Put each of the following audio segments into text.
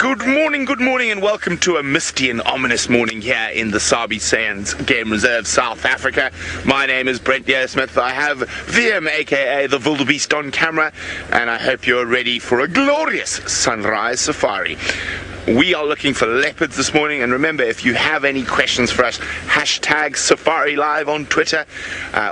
Good morning, and welcome to a misty and ominous morning here in the Sabi Sands Game Reserve, South Africa. My name is Brent Smith. I have VM, aka the Wildebeest, on camera, and I hope you're ready for a glorious sunrise safari. We are looking for leopards this morning, and remember, if you have any questions for us, hashtag Safari Live on Twitter,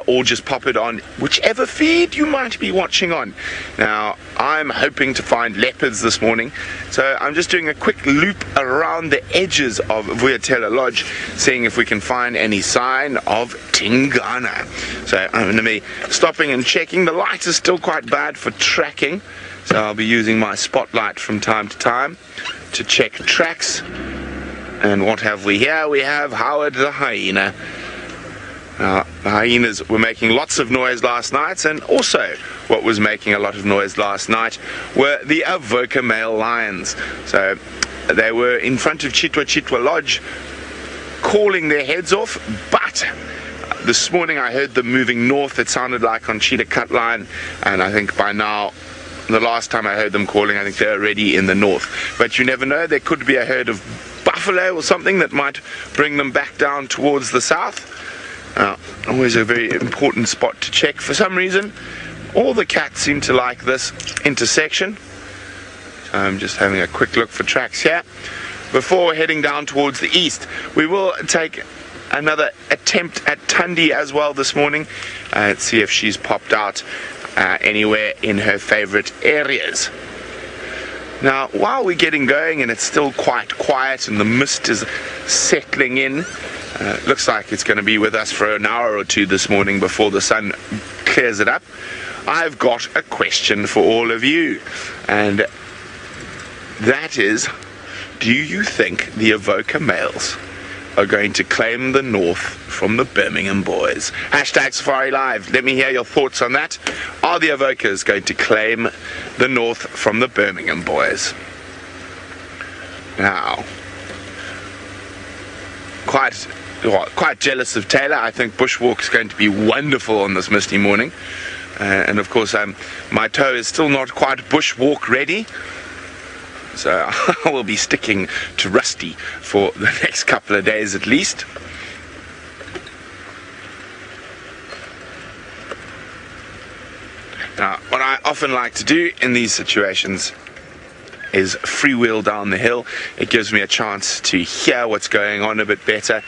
or just pop it on whichever feed you might be watching on. Now, I'm hoping to find leopards this morning, so I'm just doing a quick loop around the edges of Vuyatela Lodge, seeing if we can find any sign of Tingana. So I'm going to be stopping and checking. The light is still quite bad for tracking, so I'll be using my spotlight from time to time to check tracks. And what have we here? We have Howard the hyena. The hyenas were making lots of noise last night, and also what was making a lot of noise last night were the Avoca male lions. So they were in front of Chitwa Lodge calling their heads off, but this morning I heard them moving north. It sounded like on Cheetah Cut Line, and I think by now, the last time I heard them calling, I think they're already in the north. But you never know, there could be a herd of buffalo or something that might bring them back down towards the south. Always a very important spot to check. For some reason, all the cats seem to like this intersection. So I'm just having a quick look for tracks here. Before heading down towards the east, we will take another attempt at Tundi as well this morning. Let's see if she's popped out anywhere in her favorite areas. Now, while we're getting going and it's still quite quiet and the mist is settling in, looks like it's going to be with us for an hour or two this morning before the sun clears it up. I've got a question for all of you, and that is, do you think the Avoca males are going to claim the north from the Birmingham boys? Hashtag Safari Live. Let me hear your thoughts on that. Are the Avocas going to claim the north from the Birmingham boys? Now, quite jealous of Taylor. I think bushwalk is going to be wonderful on this misty morning. And of course, my toe is still not quite bushwalk ready. So I will be sticking to Rusty for the next couple of days at least. Now, what I often like to do in these situations is freewheel down the hill. It gives me a chance to hear what's going on a bit better,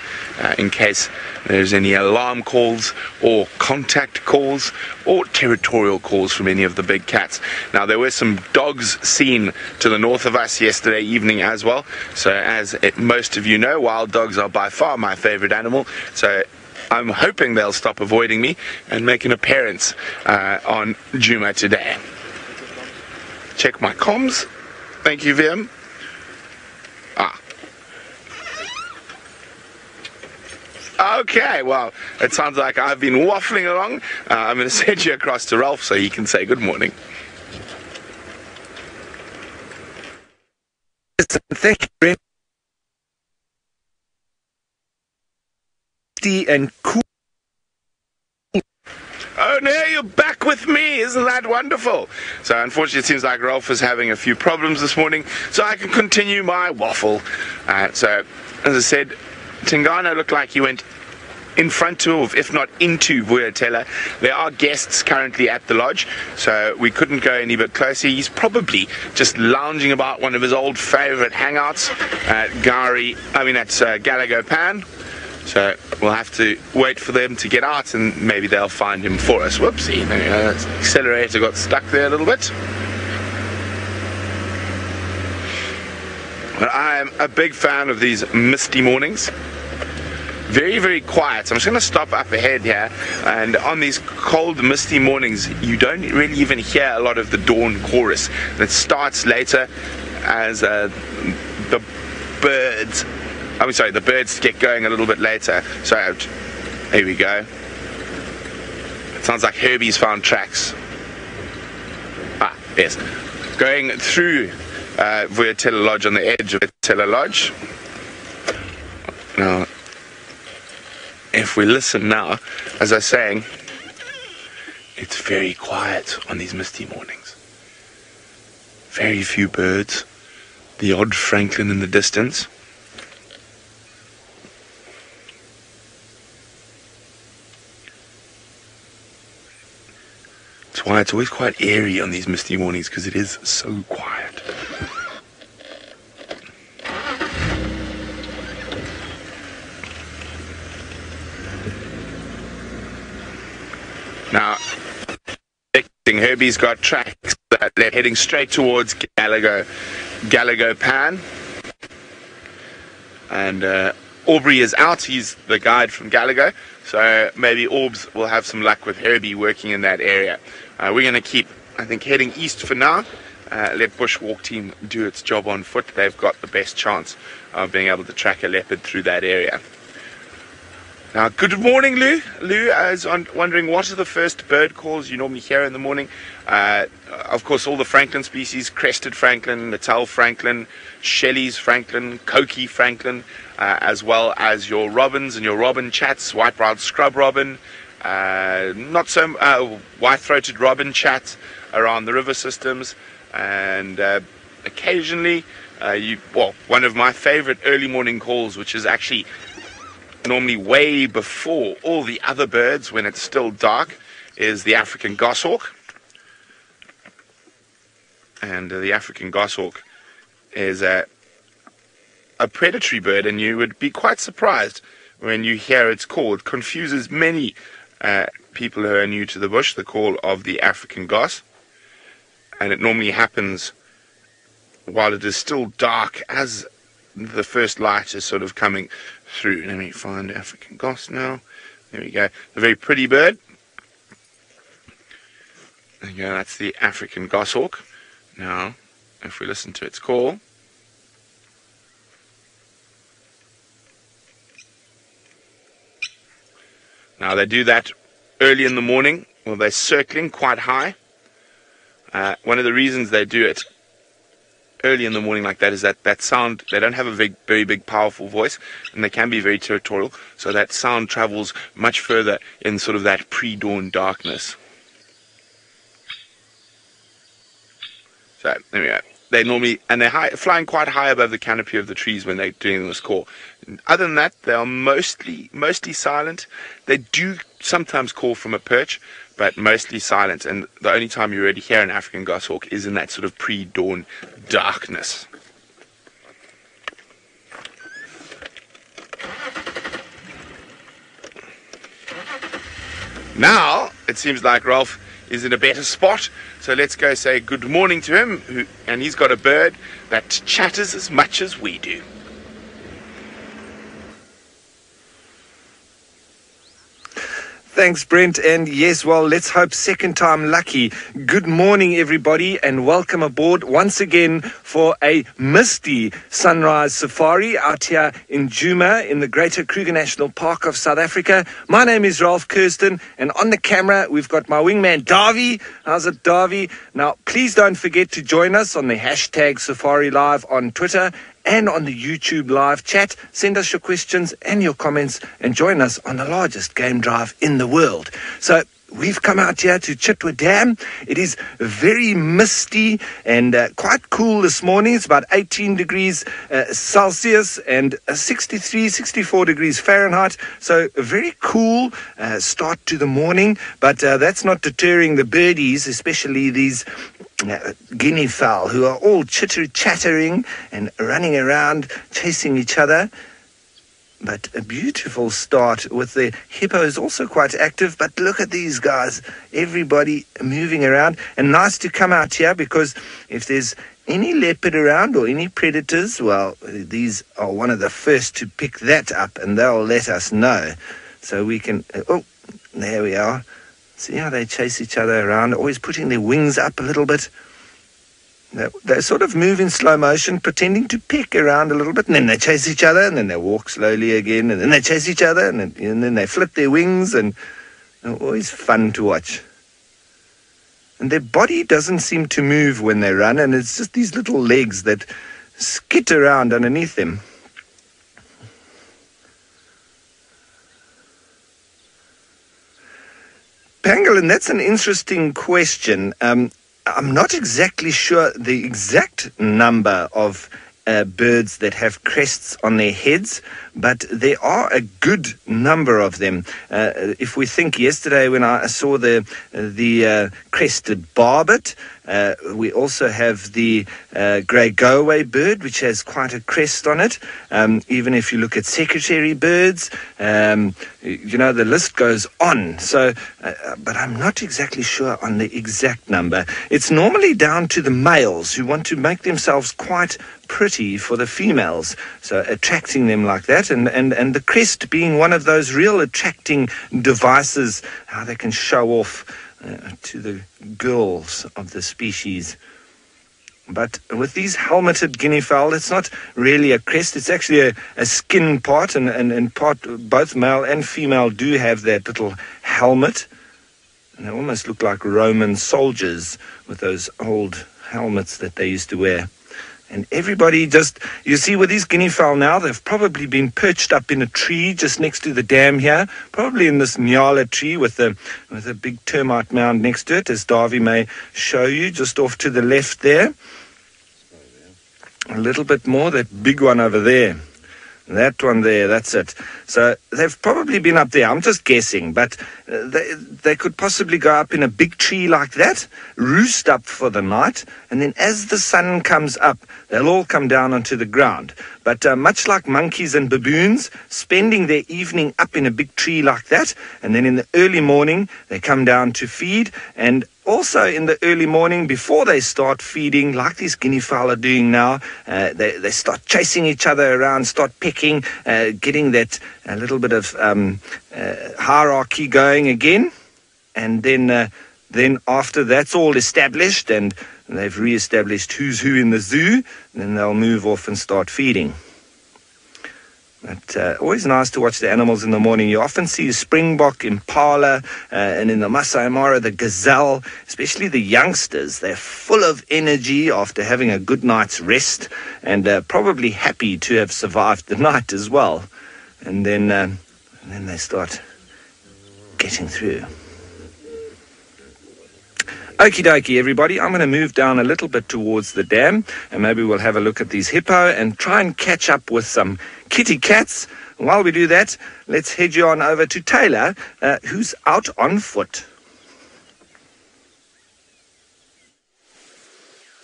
in case there's any alarm calls or contact calls or territorial calls from any of the big cats. Now, there were some dogs seen to the north of us yesterday evening as well. So as most of you know, wild dogs are by far my favorite animal. So I'm hoping they'll stop avoiding me and make an appearance on Djuma today. Check my comms. Thank you, VM. Okay, well, it sounds like I've been waffling along. I'm going to send you across to Ralph so he can say good morning. Thank you, Brent. And cool. Oh no, you're back with me. Isn't that wonderful? So unfortunately it seems like Ralph is having a few problems this morning, so I can continue my waffle. So as I said, Tingana looked like he went in front of, if not into, Vuyatela. There are guests currently at the lodge, so we couldn't go any bit closer. He's probably just lounging about one of his old favorite hangouts at Galago Pan. So we'll have to wait for them to get out and maybe they'll find him for us. Whoopsie, there we go. The accelerator got stuck there a little bit. But I am a big fan of these misty mornings. Very, very quiet. I'm just going to stop up ahead here, and on these cold, misty mornings, you don't really even hear a lot of the dawn chorus. It starts later as the birds get going a little bit later. So, here we go. It sounds like Herbie's found tracks. Yes. Going through Vuyatela Lodge, on the edge of Vuyatela Lodge. Now, if we listen now, as I was saying, it's very quiet on these misty mornings. Very few birds. The odd francolin in the distance. That's why it's always quite eerie on these misty mornings, because it is so quiet. Now, Herbie's got tracks that they're heading straight towards Galago Pan. And Aubrey is out. He's the guide from Galago. So maybe Orbs will have some luck with Herbie working in that area. We're going to keep, I think, heading east for now. Let Bushwalk team do its job on foot. They've got the best chance of being able to track a leopard through that area. Now, good morning, Lou. Lou is wondering, what are the first bird calls you normally hear in the morning? Of course, all the francolin species: crested francolin, Natal francolin, Shelley's francolin, Coqui francolin, as well as your robins and your robin chats, white-browed scrub robin, not so white-throated robin chat around the river systems, and occasionally, one of my favorite early morning calls, which is actually normally way before all the other birds when it's still dark, is the African goshawk. And the African goshawk is a predatory bird, and you would be quite surprised when you hear its call. It confuses many people who are new to the bush, the call of the African goss. And it normally happens while it is still dark, as the first light is sort of coming through. Let me find African goss now. There we go. A very pretty bird. There you go. That's the African goshawk. Now, if we listen to its call, now they do that early in the morning. Well, they're circling quite high. One of the reasons they do it early in the morning like that is that sound, they don't have a very big powerful voice, and they can be very territorial, so that sound travels much further in sort of that pre-dawn darkness. So there we go. They normally, and they're flying quite high above the canopy of the trees when they're doing this call. Other than that, they are mostly silent. They do sometimes call from a perch, but mostly silent. And the only time you really hear an African goshawk is in that sort of pre-dawn darkness. Now, it seems like Ralph is in a better spot, so let's go say good morning to him, and he's got a bird that chatters as much as we do. Thanks, Brent. And yes, well, let's hope second time lucky. Good morning, everybody, and welcome aboard once again for a misty sunrise safari out here in Djuma in the Greater Kruger National Park of South Africa. My name is Ralph Kirsten, and on the camera, we've got my wingman, Davy. How's it, Davy? Now, please don't forget to join us on the hashtag Safari Live on Twitter and on the YouTube live chat. Send us your questions and your comments and join us on the largest game drive in the world. So we've come out here to Chitwa Dam. It is very misty and quite cool this morning. It's about 18 degrees Celsius and 64 degrees Fahrenheit. So a very cool start to the morning, but that's not deterring the birdies, especially these guinea fowl, who are all chattering and running around chasing each other. But a beautiful start with the hippos also quite active. But look at these guys, everybody moving around. And nice to come out here, because if there's any leopard around or any predators, well, these are one of the first to pick that up, and they'll let us know. So we can, oh, there we are. See how they chase each other around, always putting their wings up a little bit. They sort of move in slow motion, pretending to peck around a little bit, and then they chase each other, and then they walk slowly again, and then they chase each other, and then they flip their wings, and they're always fun to watch. And their body doesn't seem to move when they run, and it's just these little legs that skit around underneath them. Pangolin, that's an interesting question. I'm not exactly sure the exact number of birds that have crests on their heads, but there are a good number of them. If we think yesterday when I saw the crested barbet, we also have the grey go-away bird, which has quite a crest on it. Even if you look at secretary birds, the list goes on. So, but I'm not exactly sure on the exact number. It's normally down to the males who want to make themselves quite pretty for the females, so attracting them like that, and the crest being one of those real attracting devices, how they can show off to the girls of the species. But with these helmeted guinea fowl, it's not really a crest, it's actually a skin part, and part, both male and female do have that little helmet, and they almost look like Roman soldiers with those old helmets that they used to wear. And everybody just, you see with these guinea fowl now, they've probably been perched up in a tree just next to the dam here, probably in this nyala tree with a big termite mound next to it, as Davy may show you, just off to the left there. A little bit more, that big one over there. That one there, that's it. So they've probably been up there. I'm just guessing, but they could possibly go up in a big tree like that, roost up for the night, and then as the sun comes up, they'll all come down onto the ground. But much like monkeys and baboons, spending their evening up in a big tree like that, and then in the early morning, they come down to feed, and also in the early morning, before they start feeding, like these guinea fowl are doing now, they start chasing each other around, start pecking, getting that a little bit of hierarchy going again. And then after that's all established and they've re-established who's who in the zoo, then they'll move off and start feeding. But always nice to watch the animals in the morning. You often see a springbok, impala, and in the Masai Mara, the gazelle, especially the youngsters. They're full of energy after having a good night's rest and probably happy to have survived the night as well. And then they start getting through. Okie dokie, everybody. I'm going to move down a little bit towards the dam, and maybe we'll have a look at these hippo and try and catch up with some kitty cats. While we do that, let's head you on over to Taylor, who's out on foot.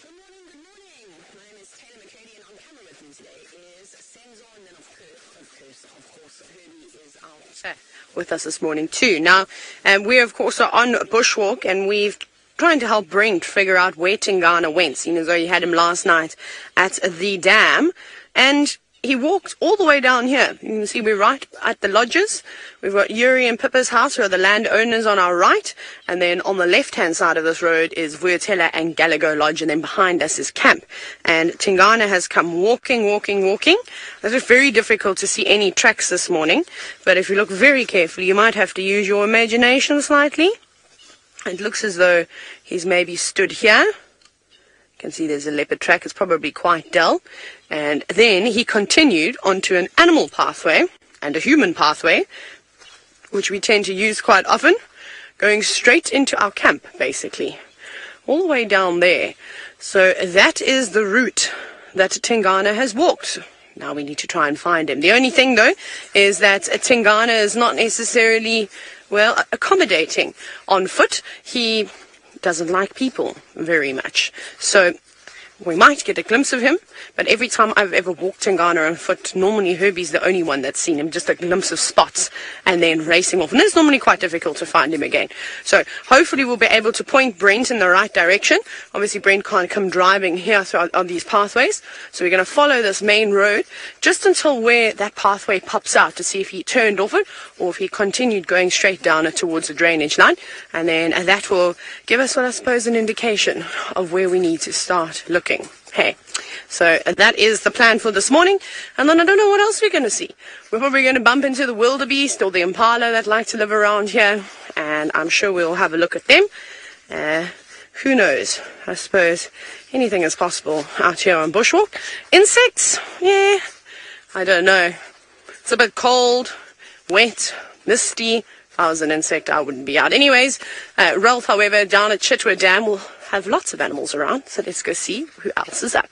Good morning. My name is Taylor McCurdy, and on camera with me today is Senzo, and then of course, Herbie is out with us this morning too. Now, we of course are on a bushwalk, and we've trying to help Brent figure out where Tingana went, seeing as though he had him last night at the dam, and he walked all the way down here. You can see we're right at the lodges. We've got Yuri and Pippa's house, who are the landowners, on our right, and then on the left-hand side of this road is Vuatela and Gallagher Lodge, and then behind us is camp. And Tingana has come walking. It was very difficult to see any tracks this morning, but if you look very carefully, you might have to use your imagination slightly. It looks as though he's maybe stood here. You can see there's a leopard track. It's probably quite dull. And then he continued onto an animal pathway and a human pathway, which we tend to use quite often, going straight into our camp, basically, all the way down there. So that is the route that Tingana has walked. Now we need to try and find him. The only thing, though, is that Tingana is not necessarily, well, accommodating on foot. He doesn't like people very much. So we might get a glimpse of him, but every time I've ever walked Tingana on foot, normally Herbie's the only one that's seen him, just a glimpse of spots, and then racing off. And it's normally quite difficult to find him again. So hopefully we'll be able to point Brent in the right direction. Obviously Brent can't come driving here on these pathways, so we're going to follow this main road just until where that pathway pops out to see if he turned off it or if he continued going straight down it towards the drainage line, and then that will give us, well, I suppose, an indication of where we need to start looking. Hey, so that is the plan for this morning, and then I don't know what else we're going to see. We're probably going to bump into the wildebeest or the impala that like to live around here, and I'm sure we'll have a look at them. Who knows? I suppose anything is possible out here on bushwalk. Insects? Yeah, I don't know. It's a bit cold, wet, misty. If I was an insect, I wouldn't be out. Anyways, Ralph, however, down at Chitwa Dam will have lots of animals around, so let's go see who else is up.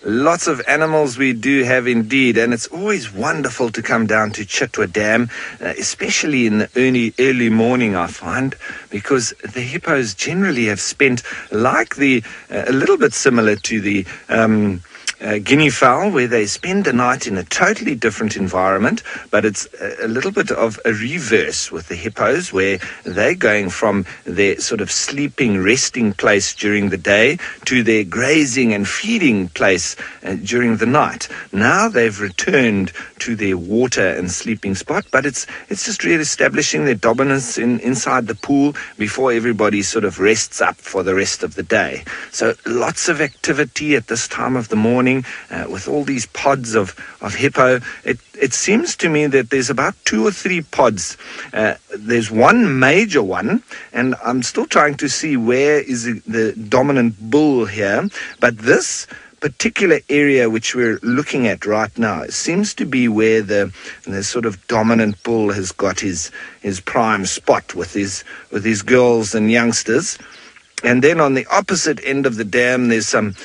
Lots of animals we do have indeed, and it's always wonderful to come down to Chitwa Dam, especially in the early morning, I find, because the hippos generally have spent, like a little bit similar to the guinea fowl, where they spend the night in a totally different environment, but it's a little bit of a reverse with the hippos, where they're going from their sort of sleeping, resting place during the day to their grazing and feeding place during the night. Now they've returned to their water and sleeping spot, but it's just re-establishing their dominance inside the pool before everybody sort of rests up for the rest of the day. So lots of activity at this time of the morning. With all these pods of hippo, it seems to me that there's about 2 or 3 pods. There's one major one, and I'm still trying to see where is the dominant bull here, but this particular area which we're looking at right now seems to be where the sort of dominant bull has got his prime spot with his girls and youngsters. And then on the opposite end of the dam, there's some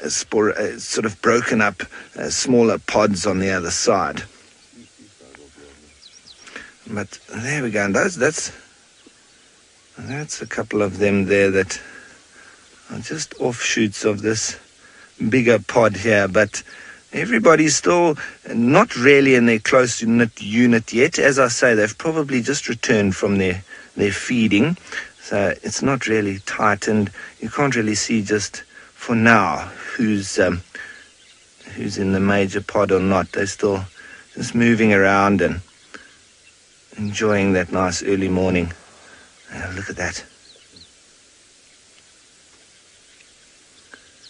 sort of broken up smaller pods on the other side. But there we go. And that's a couple of them there that are just offshoots of this bigger pod here. But everybody's still not really in their close-knit unit yet. As I say, they've probably just returned from their feeding. So it's not really tight, and you can't really see just for now who's in the major pod or not. They're still just moving around and enjoying that nice early morning. Look at that.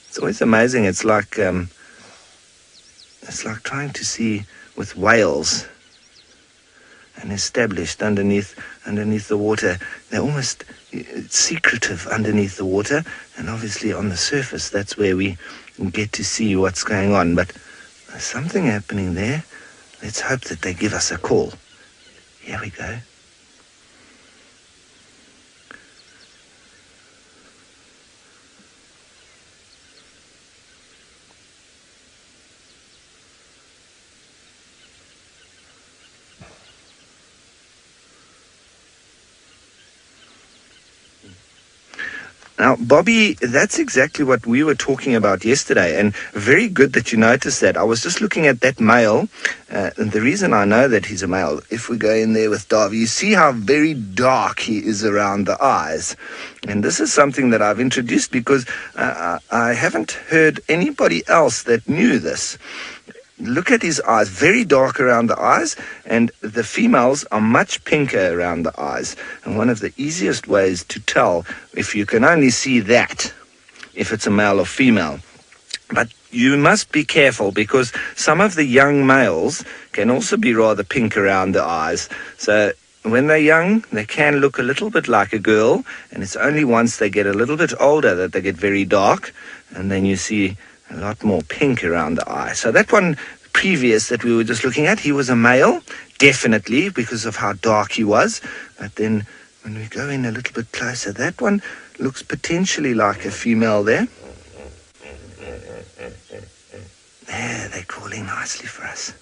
It's always amazing. It's like trying to see with whales and established underneath the water. They're almost secretive underneath the water, and obviously on the surface that's where we get to see what's going on. But there's something happening there. Let's hope that they give us a call. Here we go. Now, Bobby, that's exactly what we were talking about yesterday, and very good that you noticed that. I was just looking at that male, and the reason I know that he's a male, if we go in there with Darby, you see how very dark he is around the eyes. And this is something that I've introduced because I haven't heard anybody else that knew this. Look at his eyes, very dark around the eyes, and the females are much pinker around the eyes. And one of the easiest ways to tell, if you can only see that, if it's a male or female. But you must be careful, because some of the young males can also be rather pink around the eyes. So when they're young, they can look a little bit like a girl, and it's only once they get a little bit older that they get very dark, and then you see a lot more pink around the eye. So that one previous that we were just looking at, he was a male, definitely, because of how dark he was. But then when we go in a little bit closer, that one looks potentially like a female there. There, they're calling nicely for us.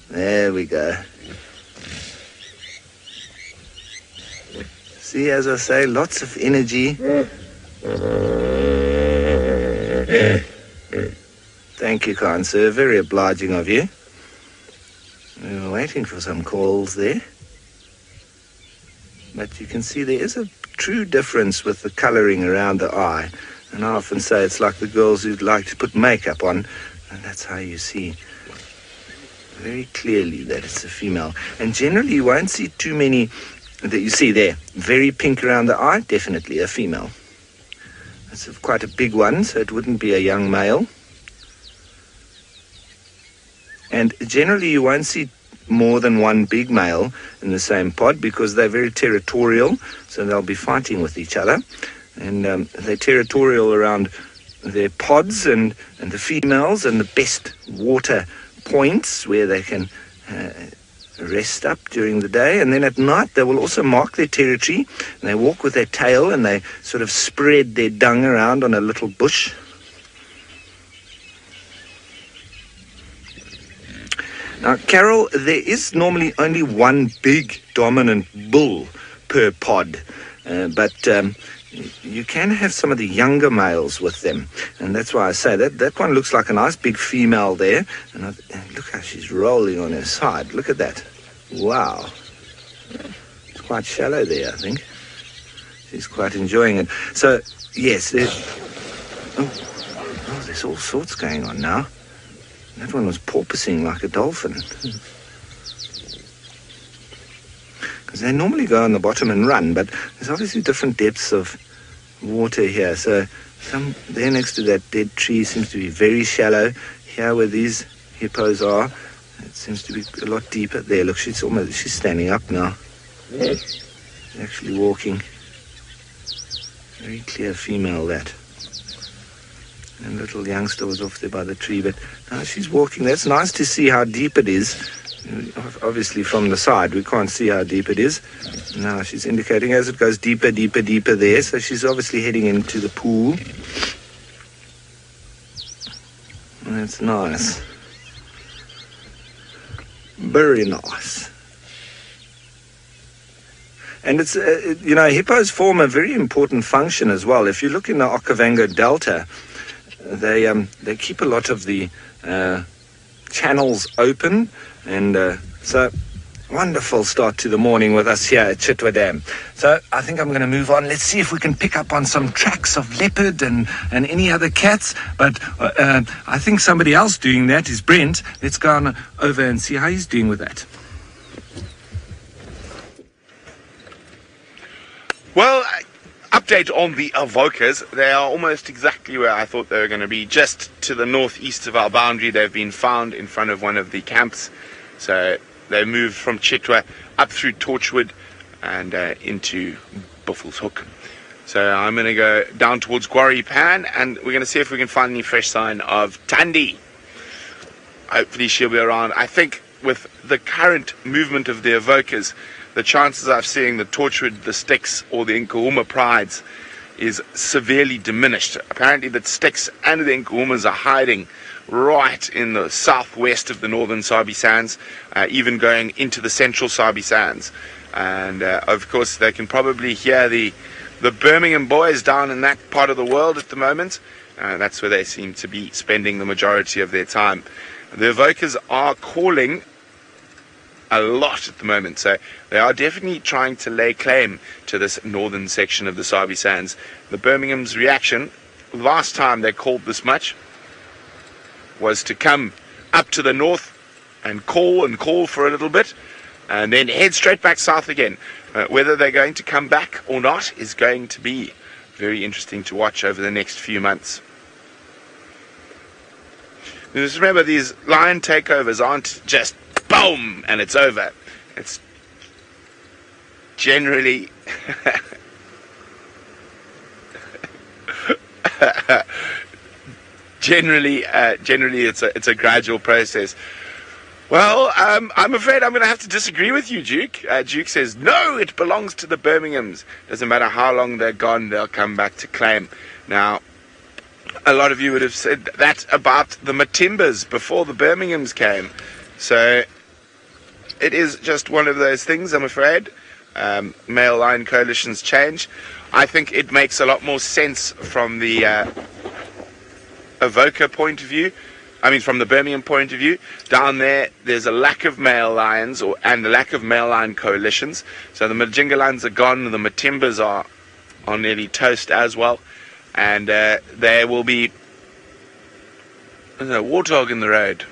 There we go. See, as I say, lots of energy. Thank you, kind sir. Very obliging of you. We were waiting for some calls there. But you can see there is a true difference with the colouring around the eye. And I often say it's like the girls who'd like to put makeup on. And that's how you see very clearly that it's a female. And generally you won't see too many that you see there. Very pink around the eye, definitely a female. It's quite a big one, so it wouldn't be a young male. And generally you won't see more than one big male in the same pod, because they're very territorial, so they'll be fighting with each other. And they're territorial around their pods and the females and the best water points where they can rest up during the day, and then at night they will also mark their territory, and they walk with their tail and they sort of spread their dung around on a little bush. Now, Carol, there is normally only one big dominant bull per pod, but you can have some of the younger males with them, and that's why I say that one looks like a nice big female there, and look how she's rolling on her side. Look at that. Wow. It's quite shallow there, I think. She's quite enjoying it. So, yes, there's all sorts going on now. That one was porpoising like a dolphin. Because they normally go on the bottom and run, but there's obviously different depths of water here. So some there next to that dead tree seems to be very shallow. Here where these hippos are, it seems to be a lot deeper. There, look, she's standing up now. She's actually walking. Very clear female, that. And little youngster was off there by the tree, but now she's walking. That's nice to see how deep it is. Obviously from the side we can't see how deep it is. Now she's indicating as it goes deeper, deeper, deeper there. So she's obviously heading into the pool. That's nice. Very nice. And it's, hippos form a very important function as well. If you look in the Okavango Delta, they keep a lot of the channels open, and so wonderful start to the morning with us here at Chitwa Dam. So I think I'm going to move on. Let's see if we can pick up on some tracks of leopard and any other cats. But I think somebody else doing that is Brent. Let's go on over and see how he's doing with that. Well, update on the avokas. They are almost exactly where I thought they were going to be, just to the northeast of our boundary. They've been found in front of one of the camps. So they moved from Chitwa up through Torchwood and into Buffelshoek. So I'm going to go down towards Quarry Pan, and we're going to see if we can find any fresh sign of Thandi. Hopefully she'll be around. I think with the current movement of the avokas, the chances of seeing the Torchwood, the Sticks, or the Nkuhuma prides is severely diminished. Apparently the Sticks and the Nkuhumas are hiding right in the southwest of the northern Sabi Sands, even going into the central Sabi Sands. And of course they can probably hear the Birmingham boys down in that part of the world at the moment. That's where they seem to be spending the majority of their time. The avokas are calling a lot at the moment, so they are definitely trying to lay claim to this northern section of the Sabi Sands. The Birmingham's reaction last time they called this much was to come up to the north and call for a little bit and then head straight back south again. Whether they're going to come back or not is going to be very interesting to watch over the next few months. Just remember, these lion takeovers aren't just boom and it's over. It's generally generally it's a gradual process. Well, I'm afraid I'm going to have to disagree with you, Duke. Duke says no, it belongs to the Birminghams. Doesn't matter how long they're gone, they'll come back to claim. Now, a lot of you would have said that about the Matimbas before the Birminghams came. So it is just one of those things, I'm afraid. Male lion coalitions change. I think it makes a lot more sense from the Avoca point of view. I mean, from the Birmingham point of view. Down there, there's a lack of male lions and a lack of male lion coalitions. So the Majinga lions are gone. The Matimbas are nearly toast as well. And there will be a warthog in the road.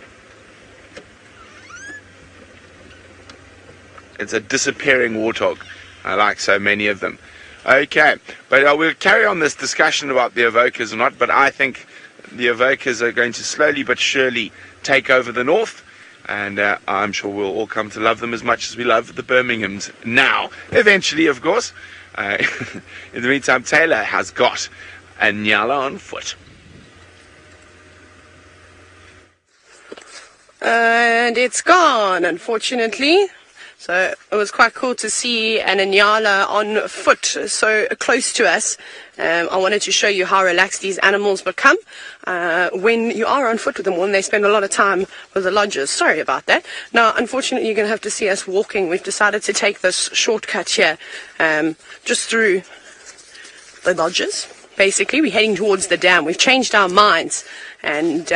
It's a disappearing warthog, like so many of them. Okay, but we'll carry on this discussion about the avokas or not, but I think the avokas are going to slowly but surely take over the north, and I'm sure we'll all come to love them as much as we love the Birminghams now. Eventually, of course. In the meantime, Taylor has got a Nyala on foot. And it's gone, unfortunately. So it was quite cool to see an Inyala on foot so close to us. I wanted to show you how relaxed these animals become when you are on foot with them, when they spend a lot of time with the lodges. Sorry about that. Now, unfortunately, you're going to have to see us walking. We've decided to take this shortcut here just through the lodges. Basically, we're heading towards the dam. We've changed our minds, and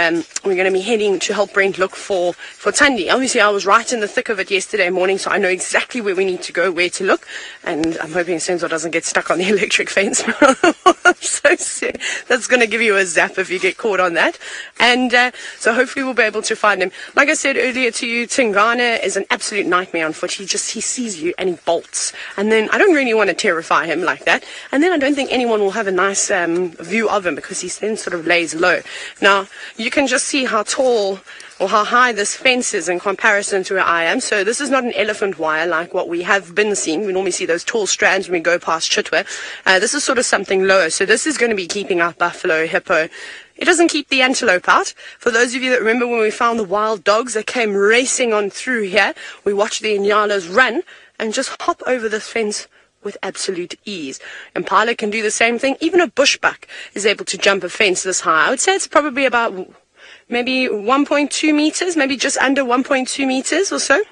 we're going to be heading to help Brent look for Thandi. Obviously, I was right in the thick of it yesterday morning, so I know exactly where we need to go, where to look, and I'm hoping Senzo doesn't get stuck on the electric fence. I'm so sick. That's going to give you a zap if you get caught on that. And so hopefully we'll be able to find him. Like I said earlier to you, Tingana is an absolute nightmare on foot. He sees you and he bolts. And then I don't really want to terrify him like that. And then I don't think anyone will have a nice view of him because he then sort of lays low. Now, you can just see how tall or how high this fence is in comparison to where I am. So this is not an elephant wire like what we have been seeing. We normally see those tall strands when we go past Chitwa. This is sort of something lower. So this is going to be keeping out buffalo, hippo. It doesn't keep the antelope out. For those of you that remember when we found the wild dogs that came racing on through here, we watched the Inyalas run and just hop over this fence with absolute ease. Impala can do the same thing. Even a bushbuck is able to jump a fence this high. I would say it's probably about maybe 1.2 meters, maybe just under 1.2 meters or so.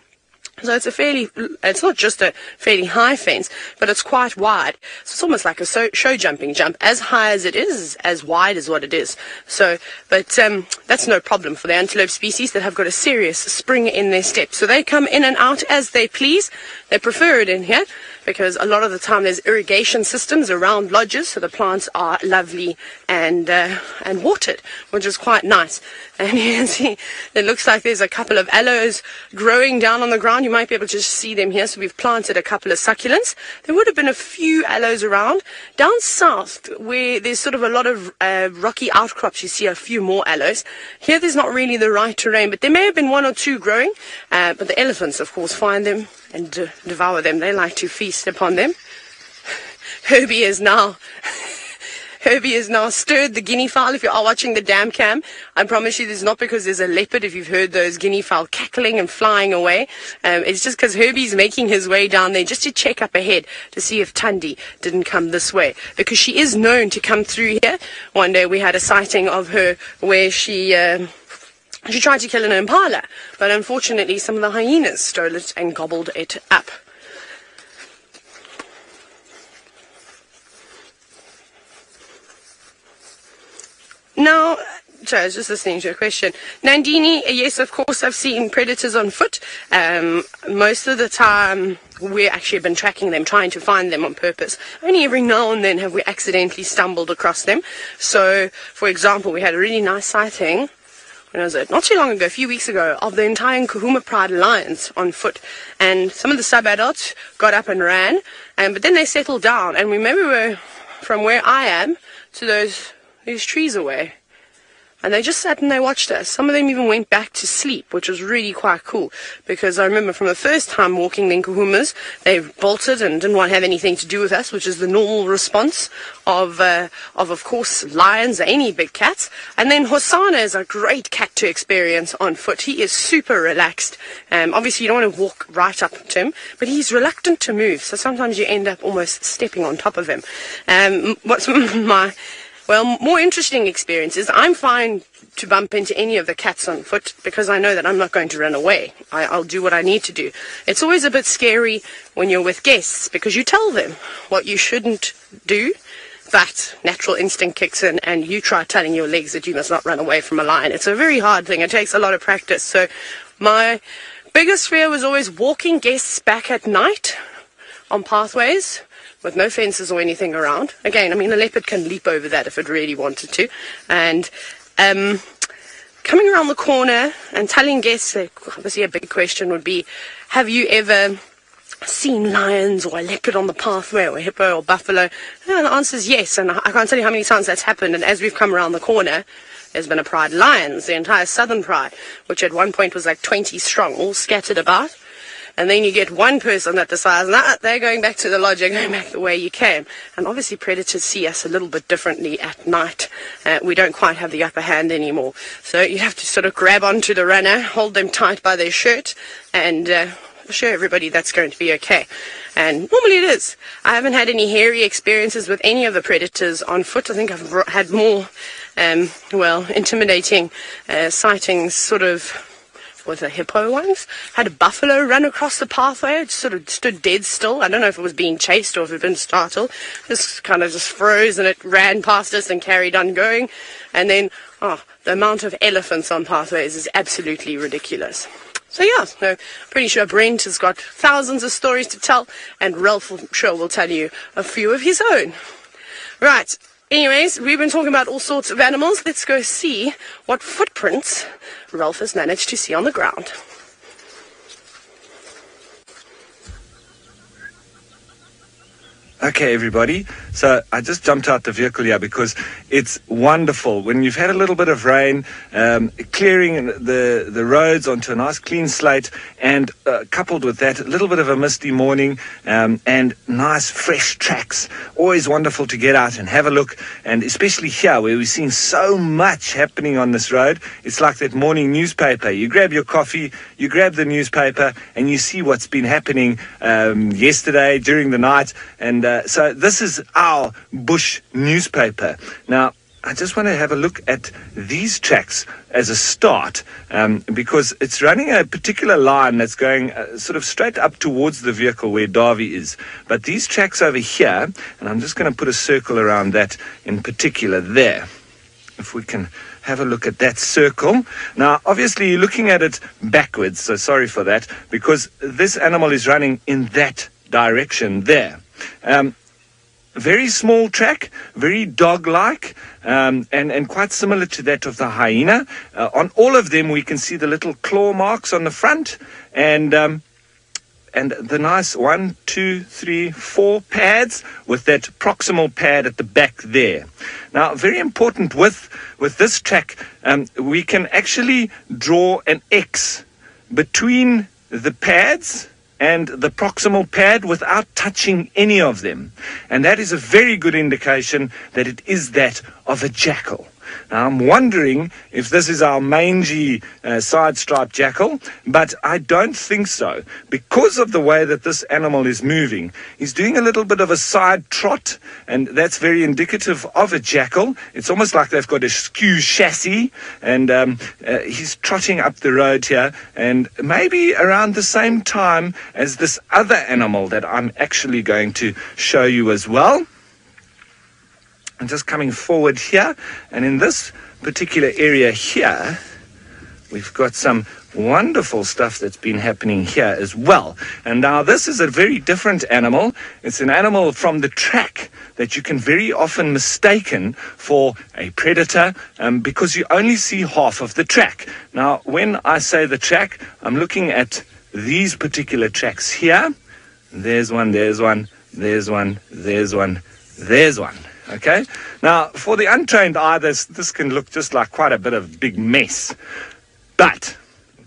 So it's not just a fairly high fence, but it's quite wide. So it's almost like a show jumping jump. As high as it is, as wide as what it is. So, but that's no problem for the antelope species that have got a serious spring in their step. So they come in and out as they please. They prefer it in here because a lot of the time there's irrigation systems around lodges, so the plants are lovely and watered, which is quite nice. And you can see it looks like there's a couple of aloes growing down on the ground. You might be able to just see them here. So we've planted a couple of succulents. There would have been a few aloes around. Down south, where there's sort of a lot of rocky outcrops, you see a few more aloes. Here there's not really the right terrain, but there may have been one or two growing. But the elephants, of course, find them and devour them. They like to feast upon them. Herbie is now stirred the guinea fowl. If you are watching the dam cam, I promise you this is not because there's a leopard. If you've heard those guinea fowl cackling and flying away, it's just because Herbie's making his way down there just to check up ahead to see if Thandi didn't come this way, because she is known to come through here. One day we had a sighting of her where she tried to kill an impala, but unfortunately some of the hyenas stole it and gobbled it up. Now, so I was just listening to a question. Nandini, yes, of course, I've seen predators on foot. Most of the time, we actually have been tracking them, trying to find them on purpose. Only every now and then have we accidentally stumbled across them. So, for example, we had a really nice sighting, when was it? Not too long ago, a few weeks ago, of the entire Nkuhuma Pride lions on foot. And some of the sub-adults got up and ran, but then they settled down. And we were from where I am to these trees away, and they just sat and they watched us. Some of them even went back to sleep, which was really quite cool, because I remember from the first time walking the Nkuhumas, they bolted and didn't want to have anything to do with us, which is the normal response of course, lions or any big cats. And then Hosanna is a great cat to experience on foot. He is super relaxed. Obviously, you don't want to walk right up to him, but he's reluctant to move, so sometimes you end up almost stepping on top of him. What's more interesting experiences, I'm fine to bump into any of the cats on foot because I know that I'm not going to run away. I'll do what I need to do. It's always a bit scary when you're with guests because you tell them what you shouldn't do, but natural instinct kicks in and you try telling your legs that you must not run away from a lion. It's a very hard thing. It takes a lot of practice. So my biggest fear was always walking guests back at night on pathways with no fences or anything around. Again, I mean, a leopard can leap over that if it really wanted to. And coming around the corner and telling guests, obviously a big question would be, have you ever seen lions or a leopard on the pathway or a hippo or buffalo? And the answer is yes, and I can't tell you how many times that's happened. And as we've come around the corner, there's been a pride of lions, the entire southern pride, which at one point was like 20 strong, all scattered about. And then you get one person that decides, nah, they're going back to the lodge, they're going back the way you came. And obviously predators see us a little bit differently at night. We don't quite have the upper hand anymore. So you have to sort of grab onto the runner, hold them tight by their shirt, and show everybody that's going to be okay. And normally it is. I haven't had any hairy experiences with any of the predators on foot. I think I've had more, intimidating sightings, sort of, with the hippo ones. Had a buffalo run across the pathway. It sort of stood dead still. I don't know if it was being chased or if it had been startled. Just kind of just froze, and it ran past us and carried on going. And then, the amount of elephants on pathways is absolutely ridiculous. So yeah, pretty sure Brent has got thousands of stories to tell, and Ralph, I'm sure, will tell you a few of his own. Right. Anyways, we've been talking about all sorts of animals. Let's go see what footprints Ralph has managed to see on the ground. Okay, everybody. So I just jumped out the vehicle here because it's wonderful when you've had a little bit of rain, clearing the roads onto a nice clean slate, and coupled with that, a little bit of a misty morning, and nice fresh tracks. Always wonderful to get out and have a look, and especially here where we've seen so much happening on this road. It's like that morning newspaper. You grab your coffee, you grab the newspaper, and you see what's been happening yesterday, during the night, and so this is our bush newspaper. Now, I just want to have a look at these tracks as a start, because it's running a particular line that's going sort of straight up towards the vehicle where Davy is. But these tracks over here, and I'm just going to put a circle around that in particular there. If we can have a look at that circle. Now, obviously, you're looking at it backwards, so sorry for that, because this animal is running in that direction there. Very small track, very dog-like, and quite similar to that of the hyena. On all of them, we can see the little claw marks on the front, and the nice 1, 2, 3, 4 pads with that proximal pad at the back there. Now, very important with this track, we can actually draw an X between the pads and the proximal pad without touching any of them. And that is a very good indication that it is that of a jackal. Now, I'm wondering if this is our mangy side-striped jackal, but I don't think so. Because of the way that this animal is moving, he's doing a little bit of a side trot, and that's very indicative of a jackal. It's almost like they've got a skew chassis, and he's trotting up the road here, and maybe around the same time as this other animal that I'm actually going to show you as well. I'm just coming forward here, and in this particular area here, we've got some wonderful stuff that's been happening here as well. And now this is a very different animal. It's an animal from the track that you can very often mistaken for a predator, because you only see half of the track. Now, when I say the track, I'm looking at these particular tracks here. There's one, there's one, there's one, there's one, there's one. Okay, now for the untrained eye, this can look just like quite a bit of big mess. But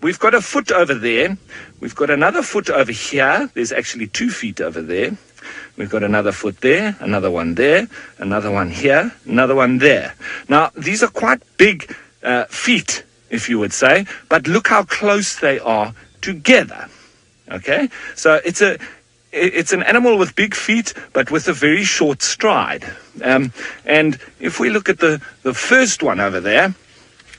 we've got a foot over there. We've got another foot over here. There's actually 2 feet over there. We've got another foot there, another one there, another one here, another one there. Now, these are quite big feet, if you would say, but look how close they are together. Okay, so it's an animal with big feet, but with a very short stride. And if we look at the first one over there,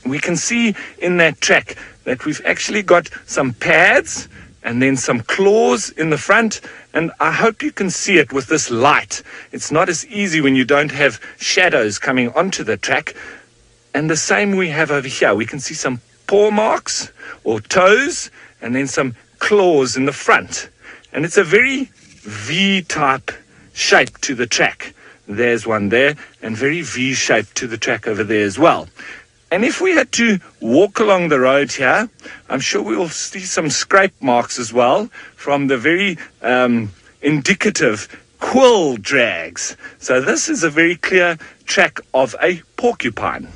we can see in that track that we've actually got some pads and then some claws in the front. And I hope you can see it with this light. It's not as easy when you don't have shadows coming onto the track. And the same we have over here. We can see some paw marks or toes and then some claws in the front. And it's a very V-type shape to the track. There's one there, and very V-shaped to the track over there as well. And if we had to walk along the road here, I'm sure we will see some scrape marks as well from the very indicative quill drags. So this is a very clear track of a porcupine.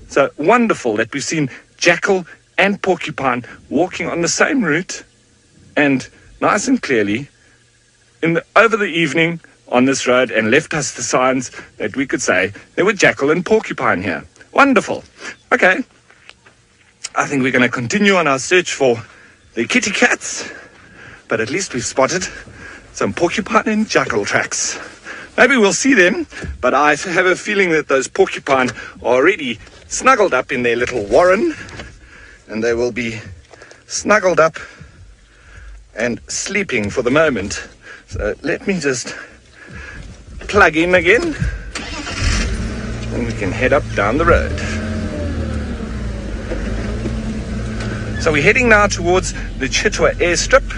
So wonderful that we've seen jackal and porcupine walking on the same route, and nice and clearly over the evening on this road and left us the signs that we could say there were jackal and porcupine here. Wonderful. Okay. I think we're going to continue on our search for the kitty cats, but at least we've spotted some porcupine and jackal tracks. Maybe we'll see them, but I have a feeling that those porcupine are already snuggled up in their little warren, and they will be snuggled up and sleeping for the moment. So let me just plug in again, and we can head up down the road. So we're heading now towards the Chitwa airstrip.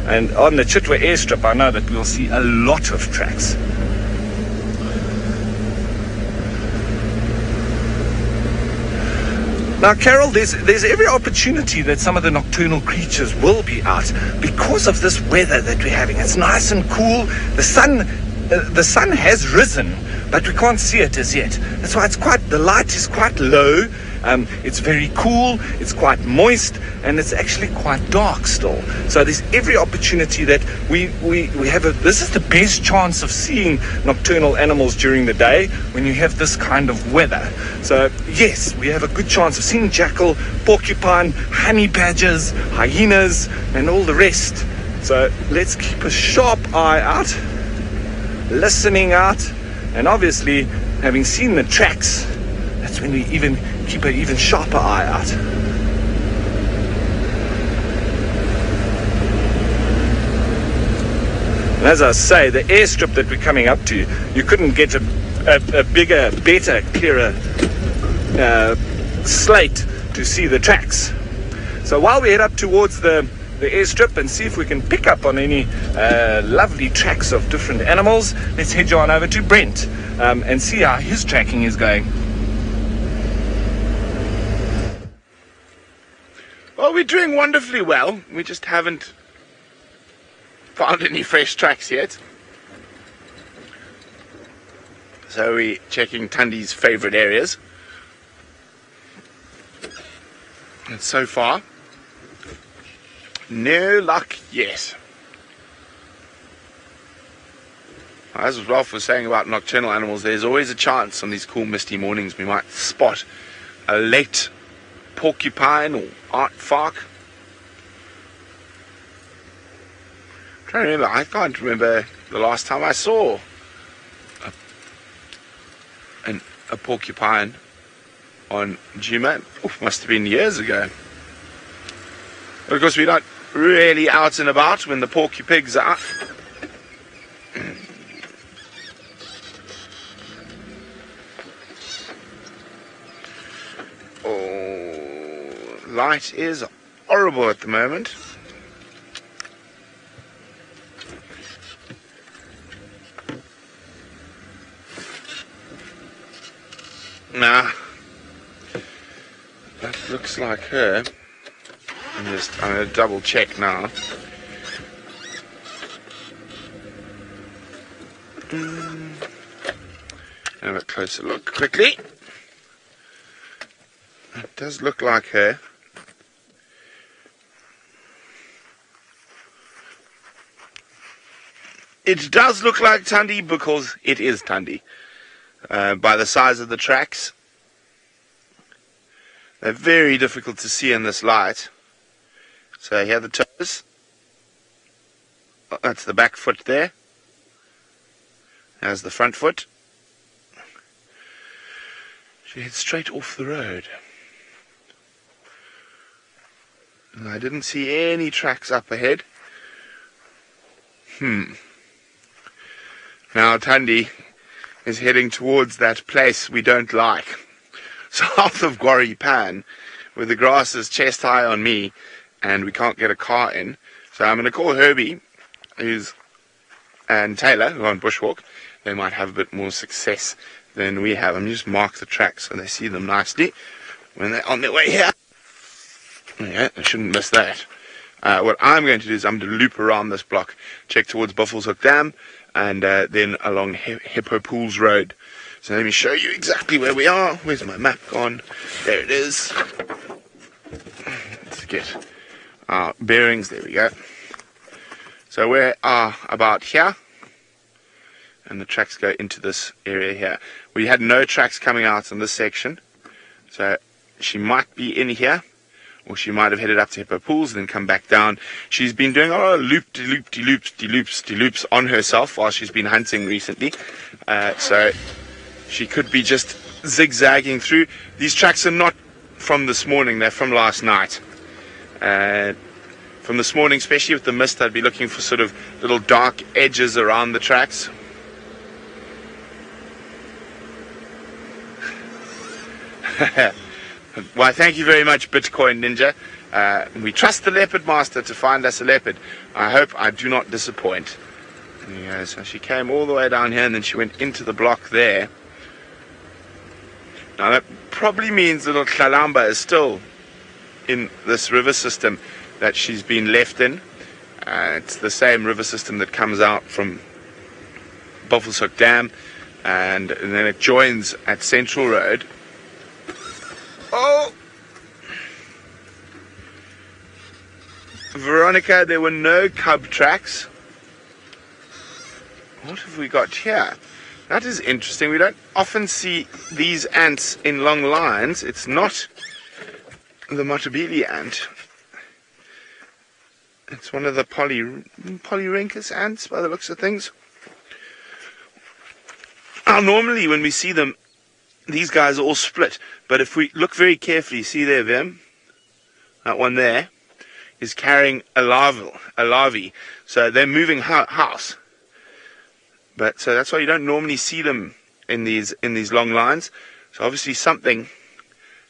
And on the Chitwa airstrip, I know that we'll see a lot of tracks. Now, Carol, there's every opportunity that some of the nocturnal creatures will be out because of this weather that we're having. It's nice and cool. The sun has risen, but we can't see it as yet. That's why the light is quite low. It's very cool, it's quite moist, and it's actually quite dark still. So there's every opportunity that we have this is the best chance of seeing nocturnal animals during the day when you have this kind of weather. So yes, we have a good chance of seeing jackal, porcupine, honey badgers, hyenas, and all the rest. So let's keep a sharp eye out, listening out, and obviously having seen the tracks, that's when we keep an even sharper eye out. And as I say, the airstrip that we're coming up to, you couldn't get a bigger, better, clearer slate to see the tracks. So while we head up towards the airstrip and see if we can pick up on any lovely tracks of different animals, let's head on over to Brent and see how his tracking is going. Well, we're doing wonderfully well. We just haven't found any fresh tracks yet. So we're checking Tundi's favorite areas. And so far, no luck yet. As Ralph was saying about nocturnal animals, there's always a chance on these cool misty mornings we might spot a late porcupine or aardvark. I'm trying to remember, I can't remember the last time I saw a porcupine on Djuma. Must have been years ago. But of course we're not really out and about when the porcu-pigs are. Light is horrible at the moment. Nah, that looks like her. I'm going to double check now. Have a closer look quickly. It does look like her. It does look like Tundi because it is Tundi. By the size of the tracks. They're very difficult to see in this light. So here are the toes. That's the back foot there. There's the front foot. She heads straight off the road. And I didn't see any tracks up ahead. Now Tundi is heading towards that place we don't like. South of Gwari Pan, where the grass is chest high on me and we can't get a car in. So I'm going to call Herbie and Taylor, who are on bushwalk. They might have a bit more success than we have. I'm just mark the tracks so they see them nicely when they're on their way here. Yeah, I shouldn't miss that. What I'm going to do is I'm going to loop around this block, check towards Buffelshoek Dam, and then along Hippo Pools Road So let me show you exactly where we are. Where's my map gone? There it is. Let's get our bearings. There we go. So we are about here, and the tracks go into this area here. We had no tracks coming out in this section, so she might be in here, or she might have headed up to Hippo Pools and then come back down. She's been doing a lot of loop-de-loops on herself while she's been hunting recently, so she could be just zigzagging through. These tracks are not from this morning, they're from last night. From this morning, especially with the mist, I'd be looking for sort of little dark edges around the tracks. Why, thank you very much, Bitcoin Ninja. We trust the Leopard Master to find us a leopard. I hope I do not disappoint. Yeah, so she came all the way down here and then she went into the block there. Now that probably means little Klalamba is still in this river system that she's been left in. It's the same river system that comes out from Buffelshoek Dam, and then it joins at Central Road. Oh! Veronica, there were no cub tracks. What have we got here? That is interesting. We don't often see these ants in long lines. It's not the Matabele ant. It's one of the Polyrhynchus ants by the looks of things. Now, normally when we see them, these guys are all split. But if we look very carefully, see there, Vim? That one there is carrying a larvae. So they're moving house. But so that's why you don't normally see them in these long lines. So obviously something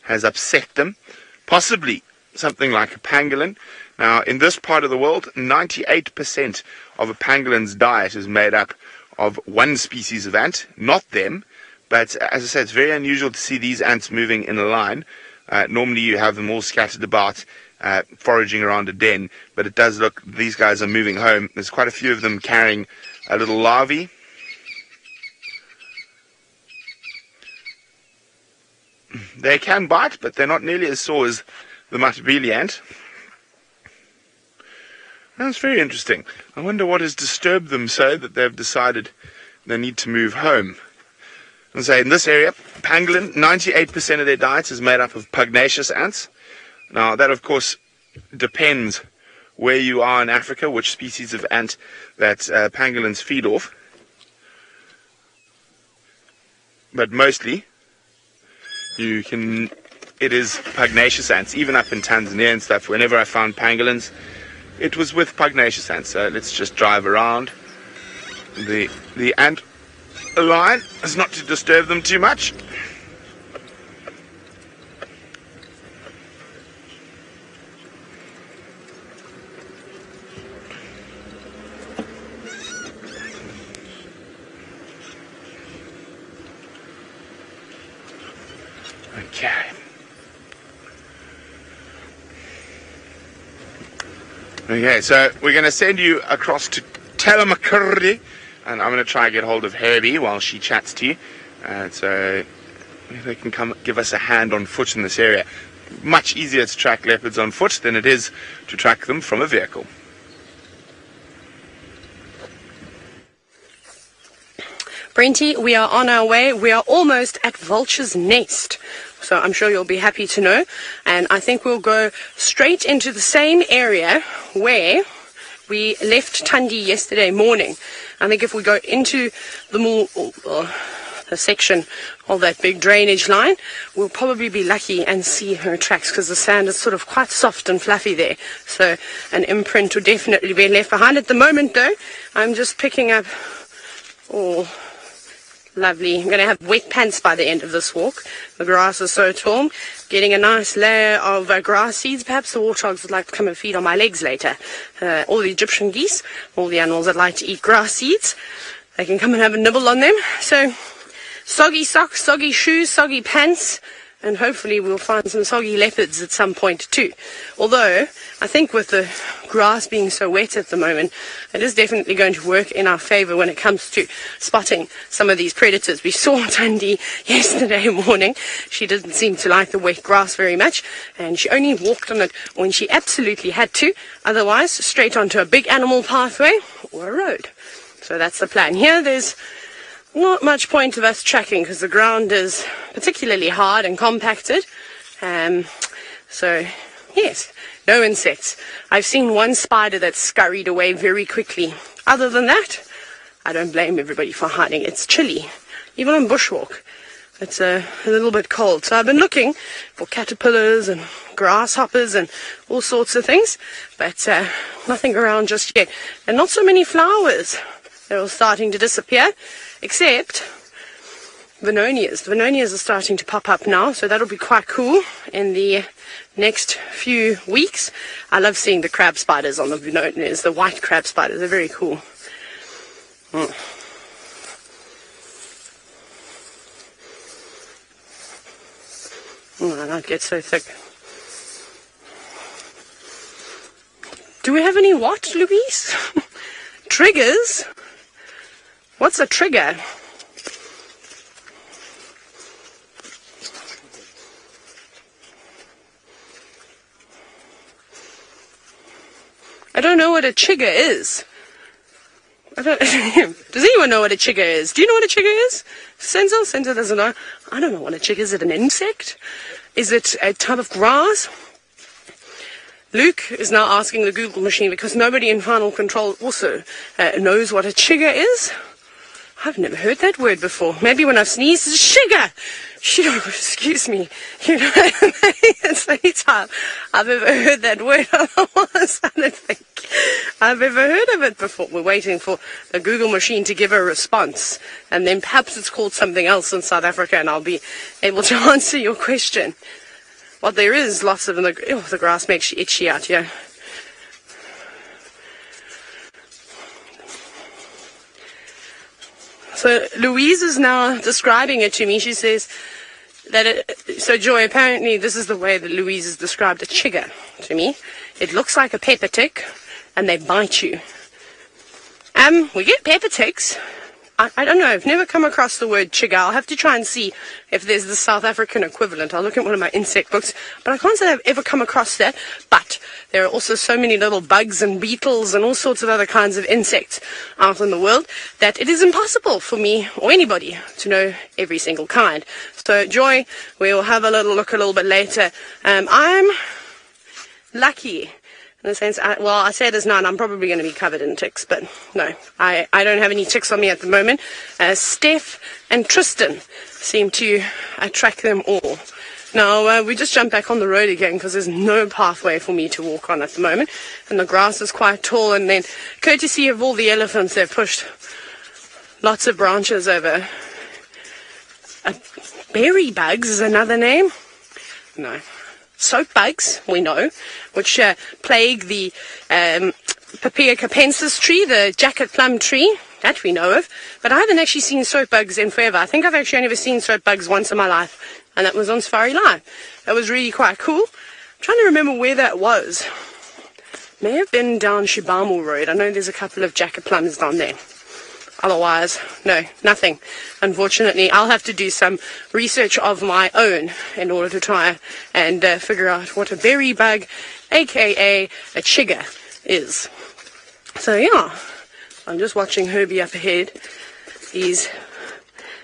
has upset them. Possibly something like a pangolin. Now, in this part of the world, 98% of a pangolin's diet is made up of one species of ant, not them. But as I said, it's very unusual to see these ants moving in a line. Normally you have them all scattered about, foraging around a den. But it does look, these guys are moving home. There's quite a few of them carrying a little larvae. They can bite, but they're not nearly as sore as the Matabele ant. That's very interesting. I wonder what has disturbed them so that they've decided they need to move home. And say in this area, pangolin, 98% of their diet is made up of pugnacious ants. Now that of course depends where you are in Africa, which species of ant that pangolins feed off. But mostly it is pugnacious ants. Even up in Tanzania and stuff, whenever I found pangolins, it was with pugnacious ants. So let's just drive around. The ant line is not to disturb them too much. Okay, so we're going to send you across to Telemakurdi, and I'm going to try and get hold of Herbie while she chats to you. So they can come give us a hand on foot in this area. Much easier to track leopards on foot than it is to track them from a vehicle. Brenty, we are on our way. We are almost at Vulture's Nest. So I'm sure you'll be happy to know. And I think we'll go straight into the same area where we left Tundi yesterday morning. I think if we go into the section of that big drainage line, we'll probably be lucky and see her tracks, because the sand is sort of quite soft and fluffy there. So an imprint will definitely be left behind. At the moment though, I'm just picking up lovely. I'm going to have wet pants by the end of this walk. The grass is so tall. Getting a nice layer of grass seeds. Perhaps the warthogs would like to come and feed on my legs later. All the Egyptian geese, all the animals that like to eat grass seeds, they can come and have a nibble on them. So, soggy socks, soggy shoes, soggy pants, and hopefully we'll find some soggy leopards at some point too. Although, I think with the grass being so wet at the moment, it is definitely going to work in our favour when it comes to spotting some of these predators. We saw Tandy yesterday morning. She didn't seem to like the wet grass very much, and she only walked on it when she absolutely had to. Otherwise, straight onto a big animal pathway or a road. So that's the plan. Here, there's not much point of us tracking because the ground is particularly hard and compacted. So, yes, no insects. I've seen one spider that scurried away very quickly. Other than that, I don't blame everybody for hiding. It's chilly, even on bushwalk. It's a little bit cold. So I've been looking for caterpillars and grasshoppers and all sorts of things, but nothing around just yet. And not so many flowers. They're all starting to disappear, except Venonias. The Venonias are starting to pop up now, so that'll be quite cool in the next few weeks. I love seeing the crab spiders on the Venonias, the white crab spiders. They're very cool. Oh, that gets so thick. Do we have any what, Louise? Triggers? What's a trigger? I don't know what a chigger is. Does anyone know what a chigger is? Do you know what a chigger is? Senzo doesn't know. I don't know what a chigger is. Is it an insect? Is it a type of grass? Luke is now asking the Google machine because nobody in Final Control also knows what a chigger is. I've never heard that word before. Maybe when I've sneezed, it's shigger. Excuse me. You know, it's the only time I've ever heard that word. Otherwise, I don't think I've ever heard of it before. We're waiting for the Google machine to give a response, and then perhaps it's called something else in South Africa, and I'll be able to answer your question. Well, there is lots of them. The grass makes you itchy out here. So Louise is now describing it to me. She says that so Joy, apparently this is the way that Louise has described a chigger to me. It looks like a pepper tick, and they bite you. We get pepper ticks. I don't know. I've never come across the word chigger. I'll have to try and see if there's the South African equivalent. I'll look at one of my insect books, but I can't say I've ever come across that. But there are also so many little bugs and beetles and all sorts of other kinds of insects out in the world that it is impossible for me or anybody to know every single kind. So, Joy, we'll have a little look a little bit later. I'm lucky. In the sense, I said as 9, I'm probably going to be covered in ticks, but no, I don't have any ticks on me at the moment. Steph and Tristan seem to attract them all. Now, we just jumped back on the road again because there's no pathway for me to walk on at the moment, and the grass is quite tall, and then, courtesy of all the elephants, they've pushed lots of branches over. Berry bugs is another name? No. Soap bugs, we know, which plague the Papia capensis tree, the jacket plum tree, that we know of. But I haven't actually seen soap bugs in forever. I think I've actually only ever seen soap bugs once in my life, and that was on Safari Live. That was really quite cool. I'm trying to remember where that was. May have been down Shibamu Road. I know there's a couple of jacket plums down there. Otherwise, no, nothing. Unfortunately, I'll have to do some research of my own in order to try and figure out what a berry bug, aka a chigger, is. So yeah, I'm just watching Herbie up ahead. He's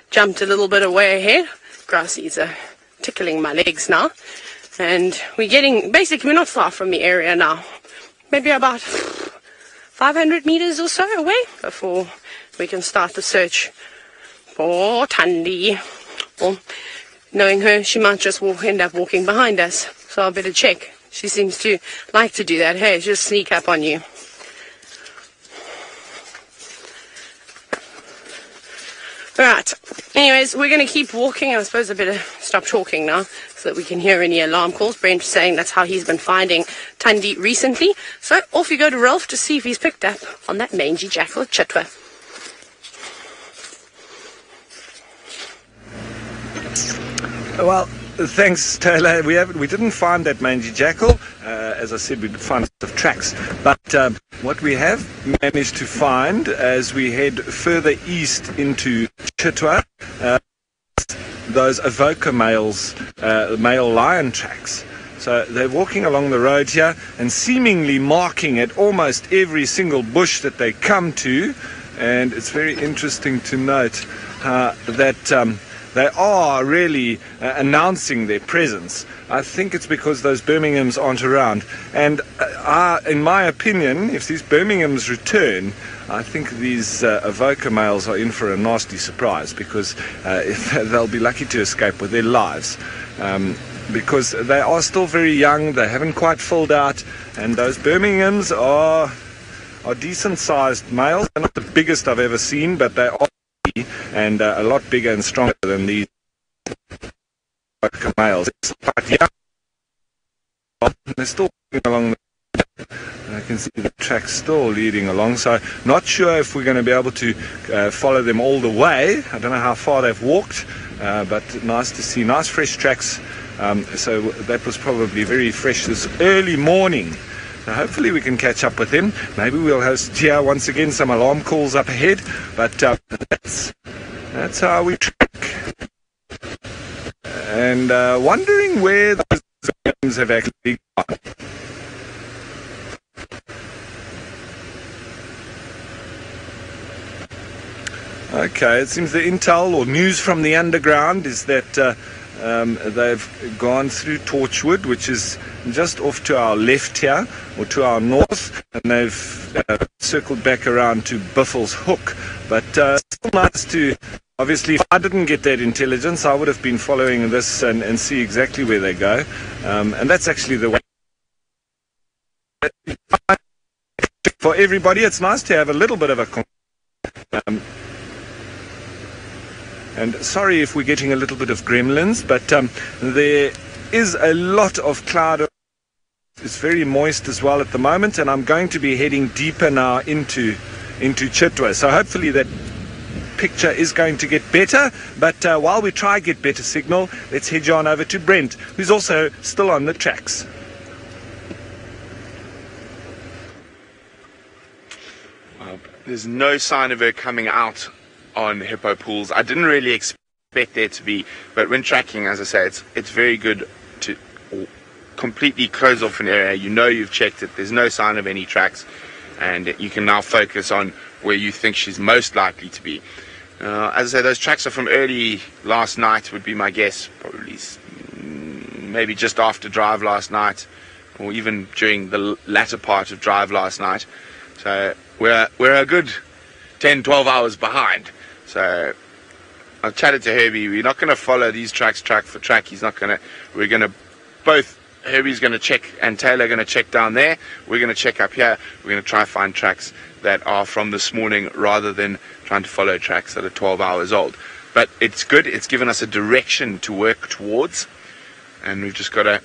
jumped a little bit away ahead. Grassies are tickling my legs now. And we're not far from the area now. Maybe about 500 meters or so away before we can start the search for Tandy. Well, knowing her, she might just end up walking behind us, so I'll better check. She seems to like to do that. Hey, just sneak up on you. Right, anyways, we're going to keep walking. I suppose I better stop talking now so that we can hear any alarm calls. Brent's saying that's how he's been finding Tandy recently. So off you go to Ralph to see if he's picked up on that mangy jackal Chitwa. Well, Thanks, Taylor. We didn't find that mangy jackal. As I said, we did find lots of tracks. But what we have managed to find as we head further east into Chitwa, those Avoca male lion tracks. So they're walking along the road here and seemingly marking at almost every single bush that they come to. And it's very interesting to note that they are really announcing their presence. I think it's because those Birminghams aren't around. And in my opinion, if these Birminghams return, I think these Avoca males are in for a nasty surprise, because they'll be lucky to escape with their lives. Because they are still very young, they haven't quite filled out, and those Birminghams are decent-sized males. They're not the biggest I've ever seen, but they are, and a lot bigger and stronger than these males. It's quite young. They're still walking along. I can see the track still leading along, so not sure if we're going to be able to follow them all the way. I don't know how far they've walked, but nice to see. Nice fresh tracks. So that was probably very fresh this early morning. So hopefully we can catch up with him. Maybe we'll host here once again some alarm calls up ahead. But that's how we track. And wondering where those games have actually gone. Okay, it seems the intel or news from the underground is that they've gone through Torchwood, which is just off to our left here, or to our north, and they've circled back around to Buffels Hook. But still nice to, obviously, if I didn't get that intelligence, I would have been following this and see exactly where they go. And that's actually the way. For everybody, it's nice to have a little bit of a... And sorry if we're getting a little bit of gremlins, but there is a lot of cloud. It's very moist as well at the moment, and I'm going to be heading deeper now into Chitwa. So hopefully that picture is going to get better. But while we try get better signal, let's head on over to Brent, who's also still on the tracks. There's no sign of her coming out on hippo pools. I didn't really expect there to be, but when tracking, as I say, it's very good to completely close off an area. You know you've checked it, there's no sign of any tracks, and you can now focus on where you think she's most likely to be. As I say, those tracks are from early last night, would be my guess, probably maybe just after drive last night, or even during the latter part of drive last night. So we're a good 10-12 hours behind. So I chatted to Herbie. We're not going to follow these tracks track for track. He's not going to. We're going to both. Herbie's going to check and Taylor going to check down there. We're going to check up here. We're going to try find tracks that are from this morning rather than trying to follow tracks that are 12 hours old. But it's good. It's given us a direction to work towards, and we've just got to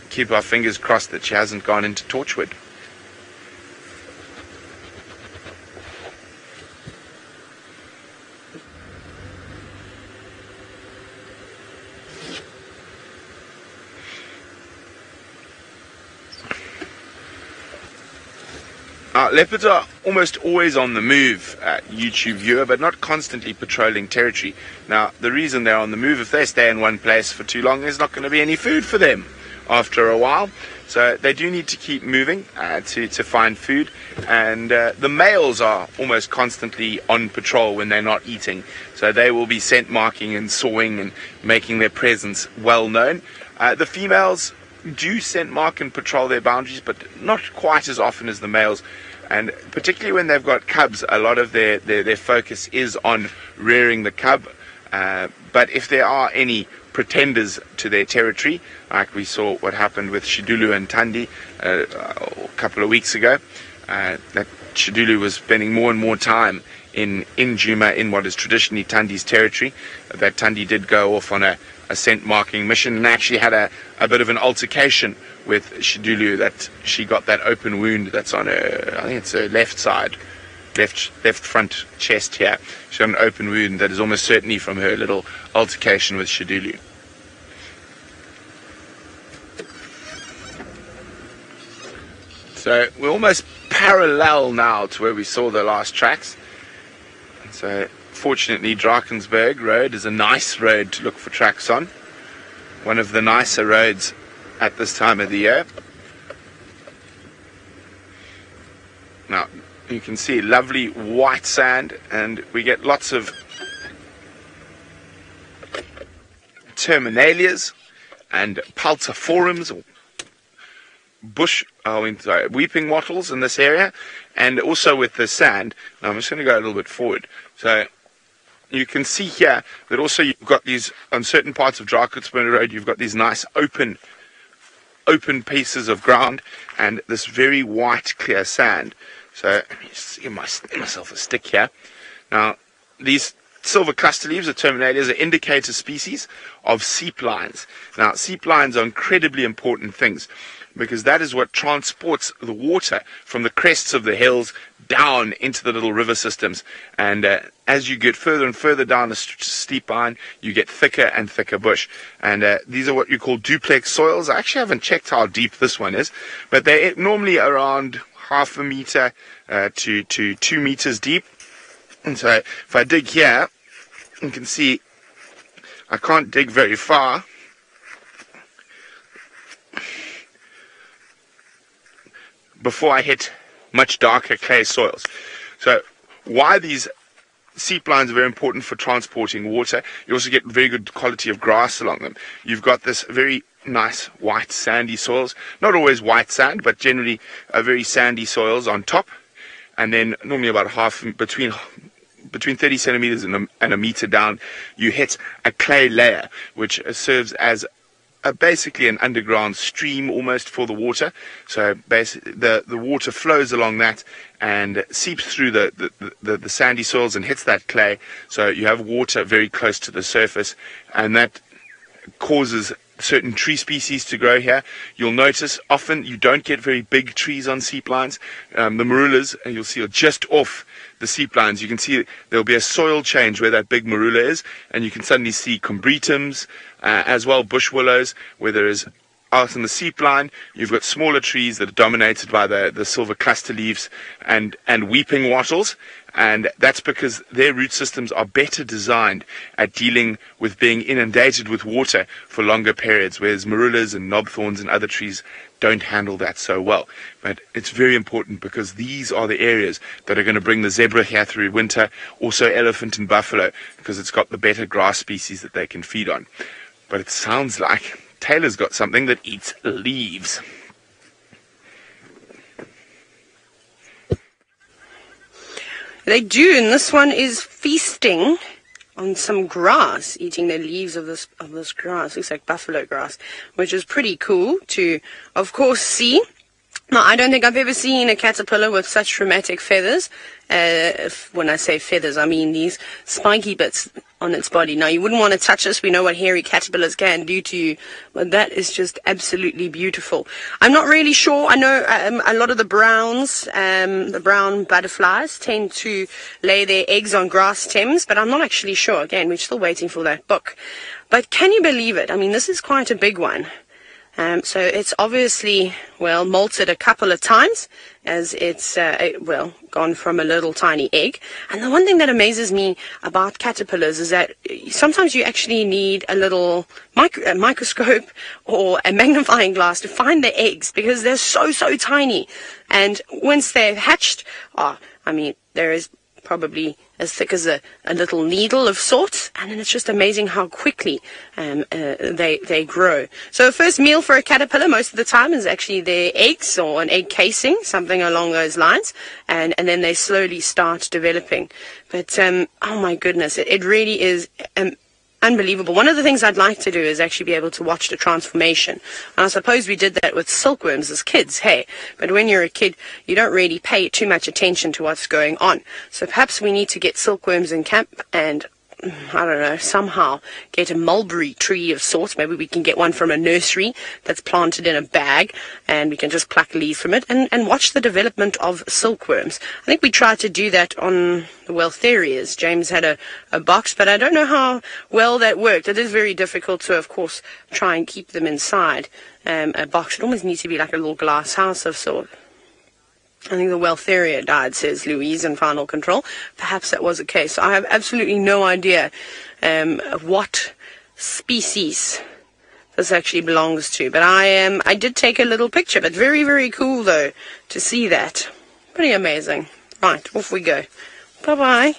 keep our fingers crossed that she hasn't gone into Torchwood. Leopards are almost always on the move, YouTube viewer, but not constantly patrolling territory. Now, the reason they're on the move, if they stay in one place for too long, there's not going to be any food for them after a while. So they do need to keep moving to find food. And the males are almost constantly on patrol when they're not eating. So they will be scent marking and sawing and making their presence well known. The females do scent mark and patrol their boundaries, but not quite as often as the males. And particularly when they've got cubs, a lot of their focus is on rearing the cub. But if there are any pretenders to their territory, like we saw what happened with Shidulu and Tandi a couple of weeks ago, that Shidulu was spending more and more time in Djuma, in what is traditionally Tandi's territory, that Tandi did go off on a scent marking mission and actually had a bit of an altercation with Shidulu, that she got that open wound that's on her, I think it's her left side, left front chest here. She got an open wound that is almost certainly from her little altercation with Shidulu. So we're almost parallel now to where we saw the last tracks. So fortunately Drakensberg Road is a nice road to look for tracks on. One of the nicer roads at this time of the year. Now you can see lovely white sand, and we get lots of terminalias and paltiforums, or weeping wattles in this area, and also with the sand. Now I'm just going to go a little bit forward. So you can see here that also you've got these, on certain parts of Drakensberg Road, you've got these nice open pieces of ground and this very white clear sand. So let me just give myself a stick here. Now these silver cluster leaves, or terminalias, are indicator species of seep lines. Now seep lines are incredibly important things, because that is what transports the water from the crests of the hills down into the little river systems. And as you get further and further down the steep line, you get thicker and thicker bush. And these are what you call duplex soils. I actually haven't checked how deep this one is, but they're normally around 0.5 meter to 2 meters deep. And so if I dig here, you can see I can't dig very far. Before I hit much darker clay soils. So why these seep lines are very important for transporting water. You also get very good quality of grass along them. You've got this very nice white sandy soils, not always white sand, but generally very sandy soils on top, and then normally about between 30 centimeters and a meter down, you hit a clay layer, which serves as basically an underground stream almost for the water. So basically the water flows along that and seeps through the sandy soils and hits that clay. So you have water very close to the surface, and that causes certain tree species to grow here. You'll notice often you don't get very big trees on seep lines. The marulas, you'll see, are just off the seep lines. You can see there'll be a soil change where that big marula is, and you can suddenly see combretums, as well bush willows, where there is out in the seep line. You've got smaller trees that are dominated by the silver cluster leaves and weeping wattles, and that's because their root systems are better designed at dealing with being inundated with water for longer periods, whereas marulas and knobthorns and other trees don't handle that so well. But it's very important, because these are the areas that are going to bring the zebra here through winter, also elephant and buffalo, because it's got the better grass species that they can feed on. But it sounds like Taylor's got something that eats leaves. They do, and this one is feasting on some grass, eating the leaves of this grass. Looks like buffalo grass, which is pretty cool to, of course, see. Now, I don't think I've ever seen a caterpillar with such dramatic feathers. When I say feathers, I mean these spiky bits on its body. Now, you wouldn't want to touch this. We know what hairy caterpillars can do to you, but that is just absolutely beautiful. I'm not really sure. I know a lot of the browns, the brown butterflies, tend to lay their eggs on grass stems, but I'm not actually sure. Again, we're still waiting for that book. But can you believe it? I mean, this is quite a big one. So it's obviously, well, molted a couple of times, as it's, gone from a little tiny egg. And the one thing that amazes me about caterpillars is that sometimes you actually need a little microscope or a magnifying glass to find the eggs, because they're so tiny. And once they're hatched, there is probably as thick as a little needle of sorts, and then it's just amazing how quickly they grow. So the first meal for a caterpillar most of the time is actually their eggs or an egg casing, something along those lines, and then they slowly start developing. But oh my goodness, it really is unbelievable. One of the things I'd like to do is actually be able to watch the transformation. And I suppose we did that with silkworms as kids, hey? But when you're a kid, you don't really pay too much attention to what's going on. So perhaps we need to get silkworms in camp and, I don't know, somehow get a mulberry tree of sorts. Maybe we can get one from a nursery that's planted in a bag, and we can just pluck leaves from it and watch the development of silkworms. I think we tried to do that on the Wealtherias. James had a box, but I don't know how well that worked. It is very difficult to, of course, try and keep them inside a box. It almost needs to be like a little glass house of sort. I think the Weltheria died, says Louise in Final Control. Perhaps that was the case. I have absolutely no idea what species this actually belongs to. But I did take a little picture. But very, very cool, though, to see that. Pretty amazing. Right, off we go. Bye-bye.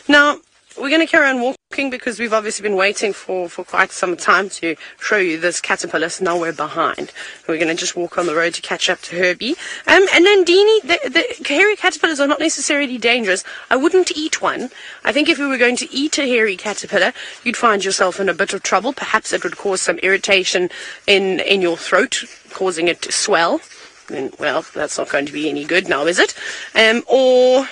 Now, we're going to carry on walking because we've obviously been waiting for quite some time to show you this caterpillar. So now we're behind. We're going to just walk on the road to catch up to Herbie. And then Deanie, the hairy caterpillars are not necessarily dangerous. I wouldn't eat one. I think if we were going to eat a hairy caterpillar, you'd find yourself in a bit of trouble. Perhaps it would cause some irritation in your throat, causing it to swell. And, well, that's not going to be any good now, is it? Or...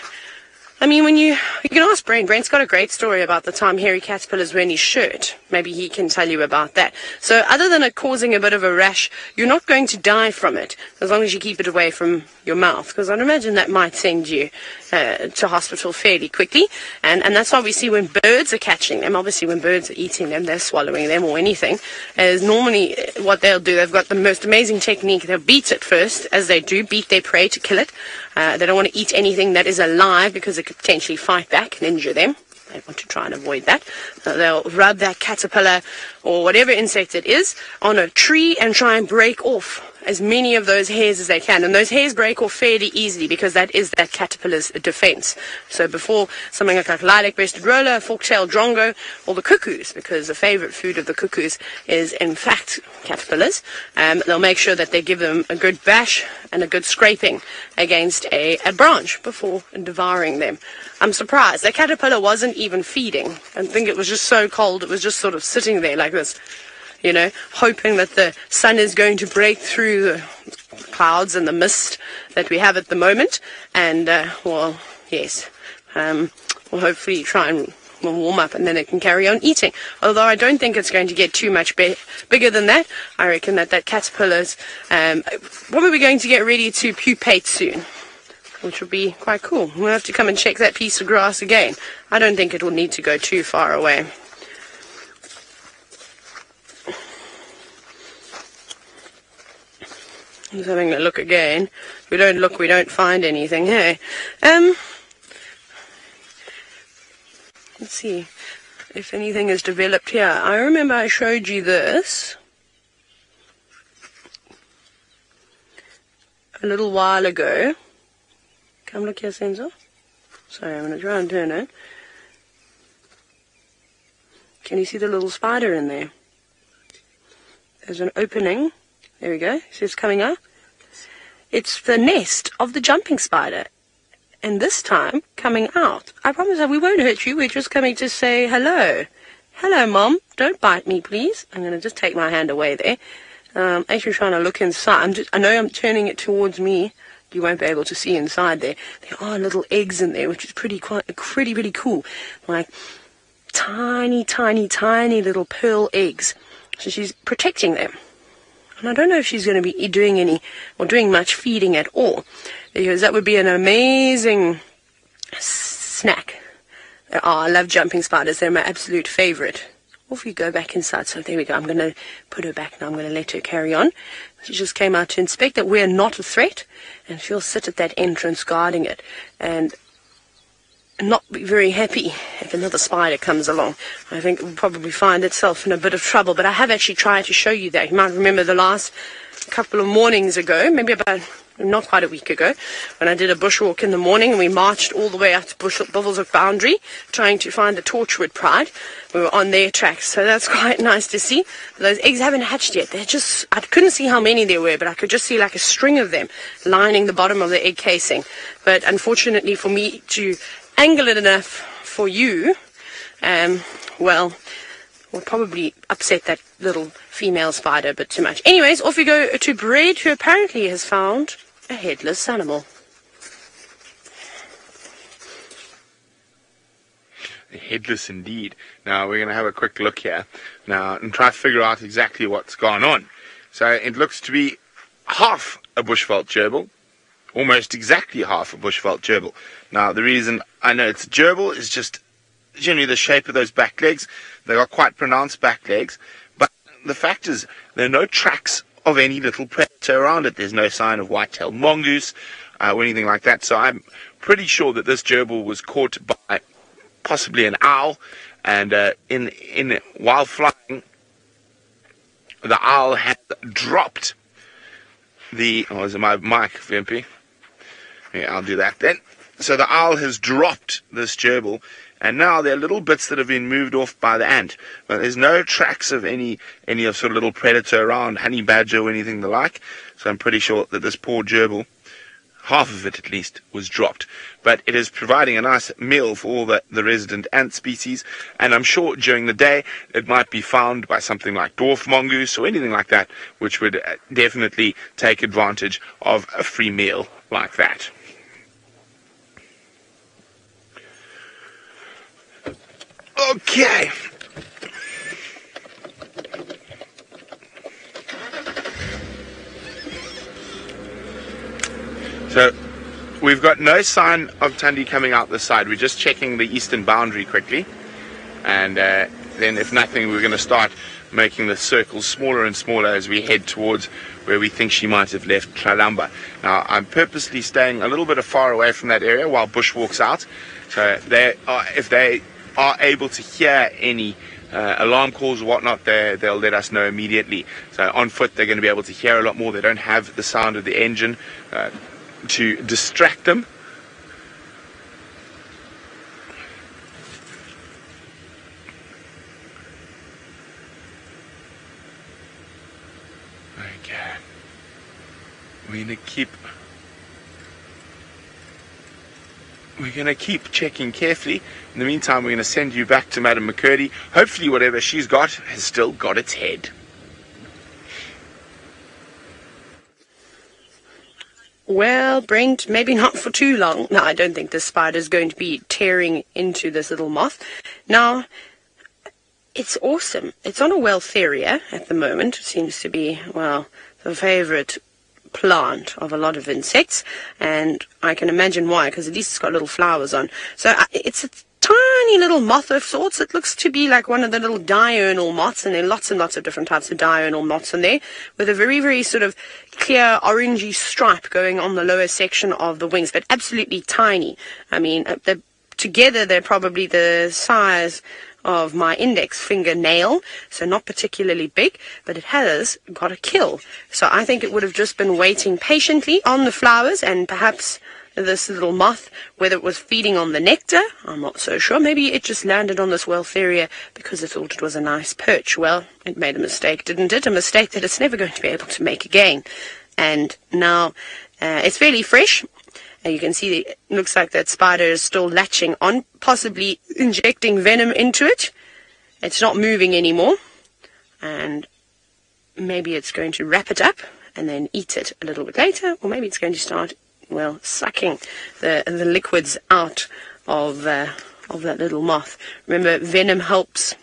I mean, when you can ask Brent. Brent's got a great story about the time hairy caterpillars were in his shirt. Maybe he can tell you about that. So other than it causing a bit of a rash, you're not going to die from it as long as you keep it away from your mouth, because I'd imagine that might send you to hospital fairly quickly. And that's why we see when birds are catching them, obviously when birds are eating them, they're swallowing them or anything, is normally what they'll do, they've got the most amazing technique. They'll beat it first, as they do, beat their prey to kill it. They don't want to eat anything that is alive because it could potentially fight back and injure them. They want to try and avoid that. They'll rub that caterpillar or whatever insect it is on a tree and try and break off as many of those hairs as they can. And those hairs break off fairly easily because that is that caterpillar's defense. So before something like lilac-breasted roller, fork-tailed drongo, or the cuckoos, because the favorite food of the cuckoos is in fact caterpillars, they'll make sure that they give them a good bash and a good scraping against a branch before devouring them. I'm surprised. The caterpillar wasn't even feeding. I think it was just so cold, it was just sort of sitting there like this, you know, hoping that the sun is going to break through the clouds and the mist that we have at the moment. And, well, yes, we'll hopefully try and warm up and then it can carry on eating. Although I don't think it's going to get too much bigger than that. I reckon that caterpillar's probably going to get ready to pupate soon, which will be quite cool. We'll have to come and check that piece of grass again. I don't think it will need to go too far away. Just having a look again. If we don't look, we don't find anything. Hey, let's see if anything is developed here. I remember I showed you this a little while ago. Come look here, Senzo. Sorry, I'm going to try and turn it. Can you see the little spider in there? There's an opening. There we go. See it's coming up? It's the nest of the jumping spider. And this time, coming out. I promise we won't hurt you. We're just coming to say hello. Hello, Mom. Don't bite me, please. I'm going to just take my hand away there. Actually trying to look inside. I know I'm turning it towards me. You won't be able to see inside there. There are little eggs in there, which is pretty cool. Like tiny, tiny, tiny little pearl eggs. So she's protecting them. And I don't know if she's going to be doing much feeding at all, because that would be an amazing snack. I love jumping spiders. They're my absolute favorite. Off you go back inside. So there we go. I'm going to put her back now. I'm going to let her carry on. She just came out to inspect that we're not a threat, and she'll sit at that entrance guarding it and not be very happy if another spider comes along. I think it will probably find itself in a bit of trouble. But I have actually tried to show you that. You might remember the last couple of mornings ago, maybe about not quite a week ago, when I did a bushwalk in the morning and we marched all the way up to Buffelshoek boundary trying to find the Torchwood Pride. We were on their tracks, so that's quite nice to see. But those eggs haven't hatched yet. They're just, I couldn't see how many there were, but I could just see like a string of them lining the bottom of the egg casing. But unfortunately for me to angle it enough for you, well, will probably upset that little female spider a bit too much. Anyways, off we go to Bread, who apparently has found a headless animal. Headless indeed. Now we're going to have a quick look here now and try to figure out exactly what's gone on. So it looks to be half a bushveld gerbil, almost exactly half a bushveld gerbil. Now the reason I know it's a gerbil is just generally the shape of those back legs. They are quite pronounced back legs, but the fact is there are no tracks of any little predator around it. There's no sign of white-tailed mongoose or anything like that. So I'm pretty sure that this gerbil was caught by possibly an owl, and while flying, the owl had dropped the... Oh, is it my mic, VMP? Yeah, I'll do that then. So the owl has dropped this gerbil, and now there are little bits that have been moved off by the ant. But there's no tracks of any of sort of little predator around, honey badger or anything the like. So I'm pretty sure that this poor gerbil, half of it at least, was dropped. But it is providing a nice meal for all the resident ant species, and I'm sure during the day it might be found by something like dwarf mongoose or anything like that, which would definitely take advantage of a free meal like that. Okay. So we've got no sign of Thandi coming out this side. We're just checking the eastern boundary quickly, and then if nothing, we're going to start making the circles smaller and smaller as we head towards where we think she might have left Tlalamba. Now, I'm purposely staying a little bit far away from that area while Bush walks out, so if they are able to hear any alarm calls or whatnot, they'll let us know immediately. So on foot, they're going to be able to hear a lot more. They don't have the sound of the engine to distract them. Okay. We're going to keep checking carefully. In the meantime, we're going to send you back to Madam McCurdy. Hopefully whatever she's got has still got its head. Well, Brent, maybe not for too long. No, I don't think this spider's going to be tearing into this little moth. Now, it's awesome. It's on a Weltheria at the moment. It seems to be, well, the favorite plant of a lot of insects, and I can imagine why, because at least it's got little flowers on. So it's a tiny little moth of sorts. It looks to be like one of the little diurnal moths, and there are lots and lots of different types of diurnal moths in there, with a very, very sort of clear orangey stripe going on the lower section of the wings, but absolutely tiny. I mean, together they're probably the size of my index fingernail, so not particularly big, but it has got a kill. So I think it would have just been waiting patiently on the flowers, and perhaps this little moth, whether it was feeding on the nectar, I'm not so sure. Maybe it just landed on this Weltheria because it thought it was a nice perch. Well, it made a mistake, didn't it? A mistake that it's never going to be able to make again. And now it's fairly fresh. And you can see it looks like that spider is still latching on, possibly injecting venom into it. It's not moving anymore. And maybe it's going to wrap it up and then eat it a little bit later. Or maybe it's going to start, well, sucking the liquids out of that little moth. Remember, venom helps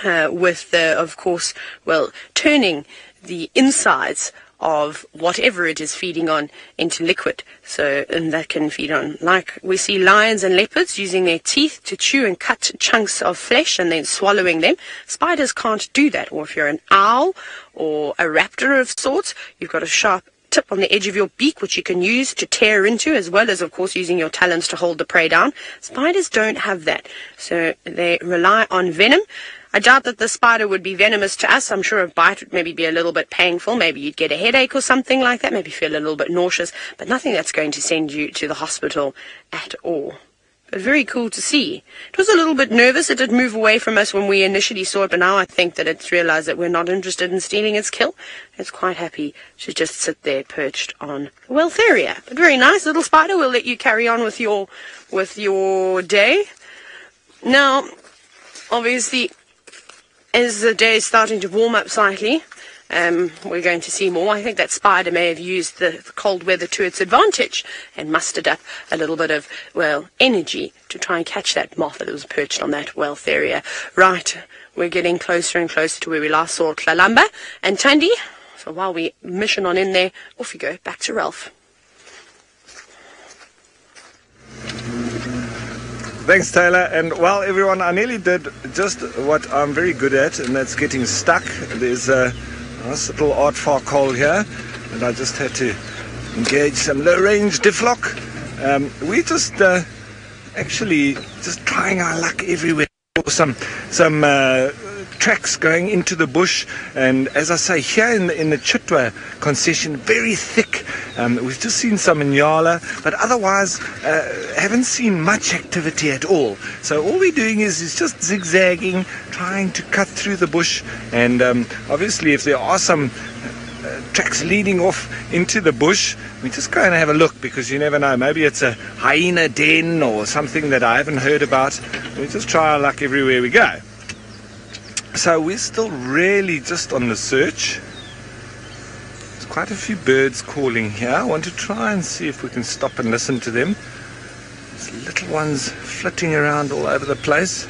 with of course, well, turning the insides of whatever it is feeding on into liquid. So, and that can feed on, like we see lions and leopards using their teeth to chew and cut chunks of flesh and then swallowing them. Spiders can't do that. Or if you're an owl or a raptor of sorts, you've got a sharp tip on the edge of your beak, which you can use to tear into, as well as, of course, using your talons to hold the prey down. Spiders don't have that. So they rely on venom. I doubt that the spider would be venomous to us. I'm sure a bite would maybe be a little bit painful. Maybe you'd get a headache or something like that. Maybe feel a little bit nauseous. But nothing that's going to send you to the hospital at all. But very cool to see. It was a little bit nervous. It did move away from us when we initially saw it. But now I think that it's realized that we're not interested in stealing its kill. It's quite happy to just sit there perched on the Weltheria. But very nice little spider. We'll let you carry on with your day. Now, obviously, as the day is starting to warm up slightly, we're going to see more. I think that spider may have used the cold weather to its advantage and mustered up a little bit of, well, energy to try and catch that moth that was perched on that Weltheria. Right, we're getting closer and closer to where we last saw Tlalamba and Thandi. So while we mission on in there, off we go, back to Ralph. Thanks, Taylor. And well, everyone, I nearly did just what I'm very good at, and that's getting stuck. There's Nice little art far call here, and I just had to engage some low-range difflock. We just actually just trying our luck everywhere. Some tracks going into the bush, and as I say, here in the Chitwa concession, very thick. We've just seen some Nyala, but otherwise haven't seen much activity at all. So all we're doing is just zigzagging, trying to cut through the bush, and obviously if there are some tracks leading off into the bush, we just go and have a look, because you never know, maybe it's a hyena den or something that I haven't heard about. We just try our luck everywhere we go. So we're still really just on the search. There's quite a few birds calling here. I want to try and see if we can stop and listen to them. There's little ones flitting around all over the place.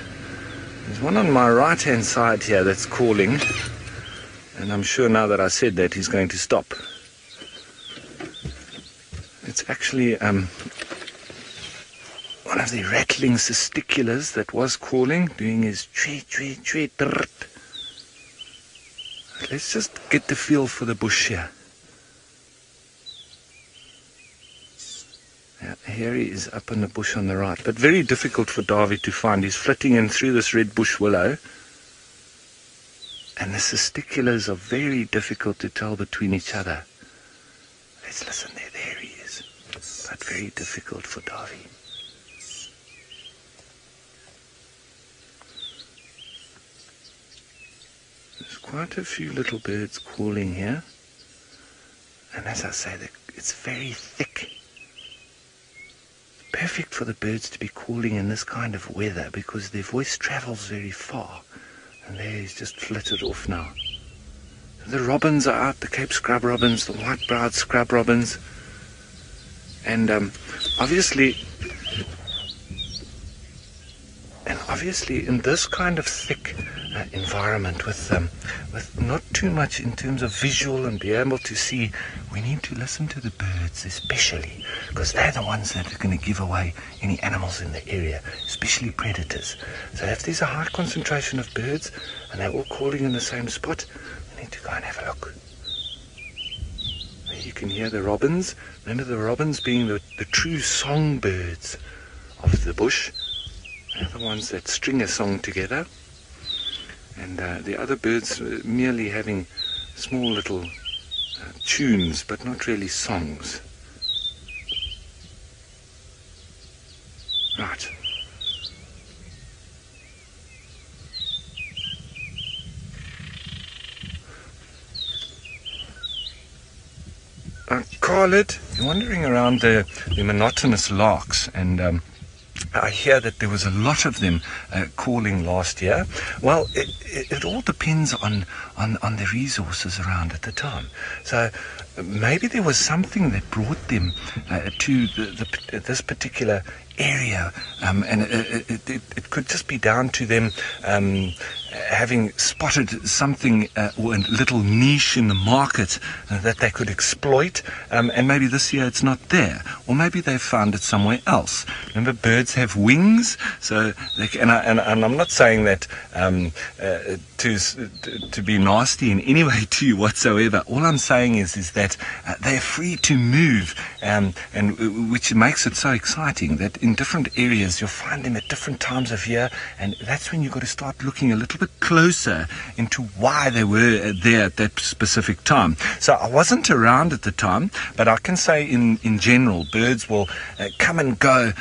There's one on my right hand side here that's calling, and I'm sure now that I said that he's going to stop. It's actually one of the rattling testiculars that was calling, doing his tweet, tweet, tweet. Let's just get the feel for the bush here. Yeah, here he is up in the bush on the right, but very difficult for Davy to find. He's flitting in through this red bush willow, and the testiculars are very difficult to tell between each other. Let's listen there. There he is, but very difficult for Davy. Quite a few little birds calling here, and as I say, it's very thick. Perfect for the birds to be calling in this kind of weather, because their voice travels very far. And there he's just flitted off now. The robins are out, the Cape scrub robins, the white-browed scrub robins, and obviously in this kind of thick environment with not too much in terms of visual and be able to see, we need to listen to the birds especially, because they're the ones that are going to give away any animals in the area, especially predators. So if there's a high concentration of birds and they're all calling in the same spot, we need to go and have a look. There you can hear the robins. Remember the robins being the true songbirds of the bush. They're the ones that string a song together. And the other birds merely having small little tunes, but not really songs. Right. Khalid, you're wandering around the monotonous larks, and I hear that there was a lot of them calling last year. Well, it all depends on the resources around at the time. So maybe there was something that brought them to this particular area, and it could just be down to them having spotted something or a little niche in the market that they could exploit, and maybe this year it's not there, or maybe they've found it somewhere else. Remember, birds have wings, so they can, and I'm not saying that to be nasty in any way to you whatsoever. All I'm saying is that they're free to move, and which makes it so exciting that in different areas you'll find them at different times of year, and that's when you've got to start looking a little bit closer into why they were there at that specific time. So I wasn't around at the time, but I can say in general, birds will come and go,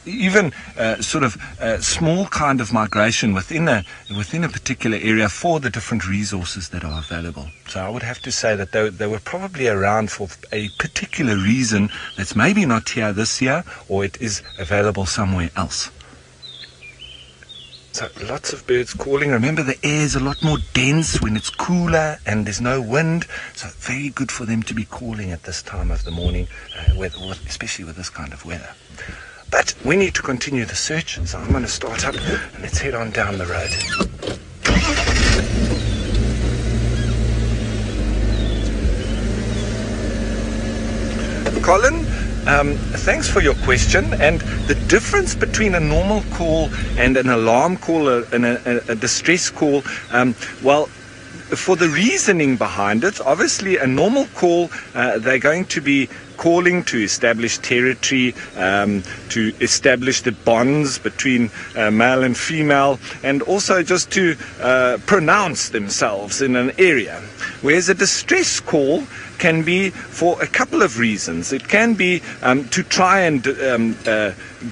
even sort of small kind of migration within a particular area for the different resources that are available. So I would have to say that they were probably around for a particular reason that's maybe not here this year, or it is available somewhere else. So lots of birds calling. Remember, the air is a lot more dense when it's cooler and there's no wind, so very good for them to be calling at this time of the morning, especially with this kind of weather. But we need to continue the search, so I'm going to start up and let's head on down the road. Colin, thanks for your question. And the difference between a normal call and an alarm call and a distress call, well, for the reasoning behind it, obviously a normal call, they're going to be calling to establish territory, to establish the bonds between male and female, and also just to pronounce themselves in an area. Whereas a distress call can be for a couple of reasons. It can be to try and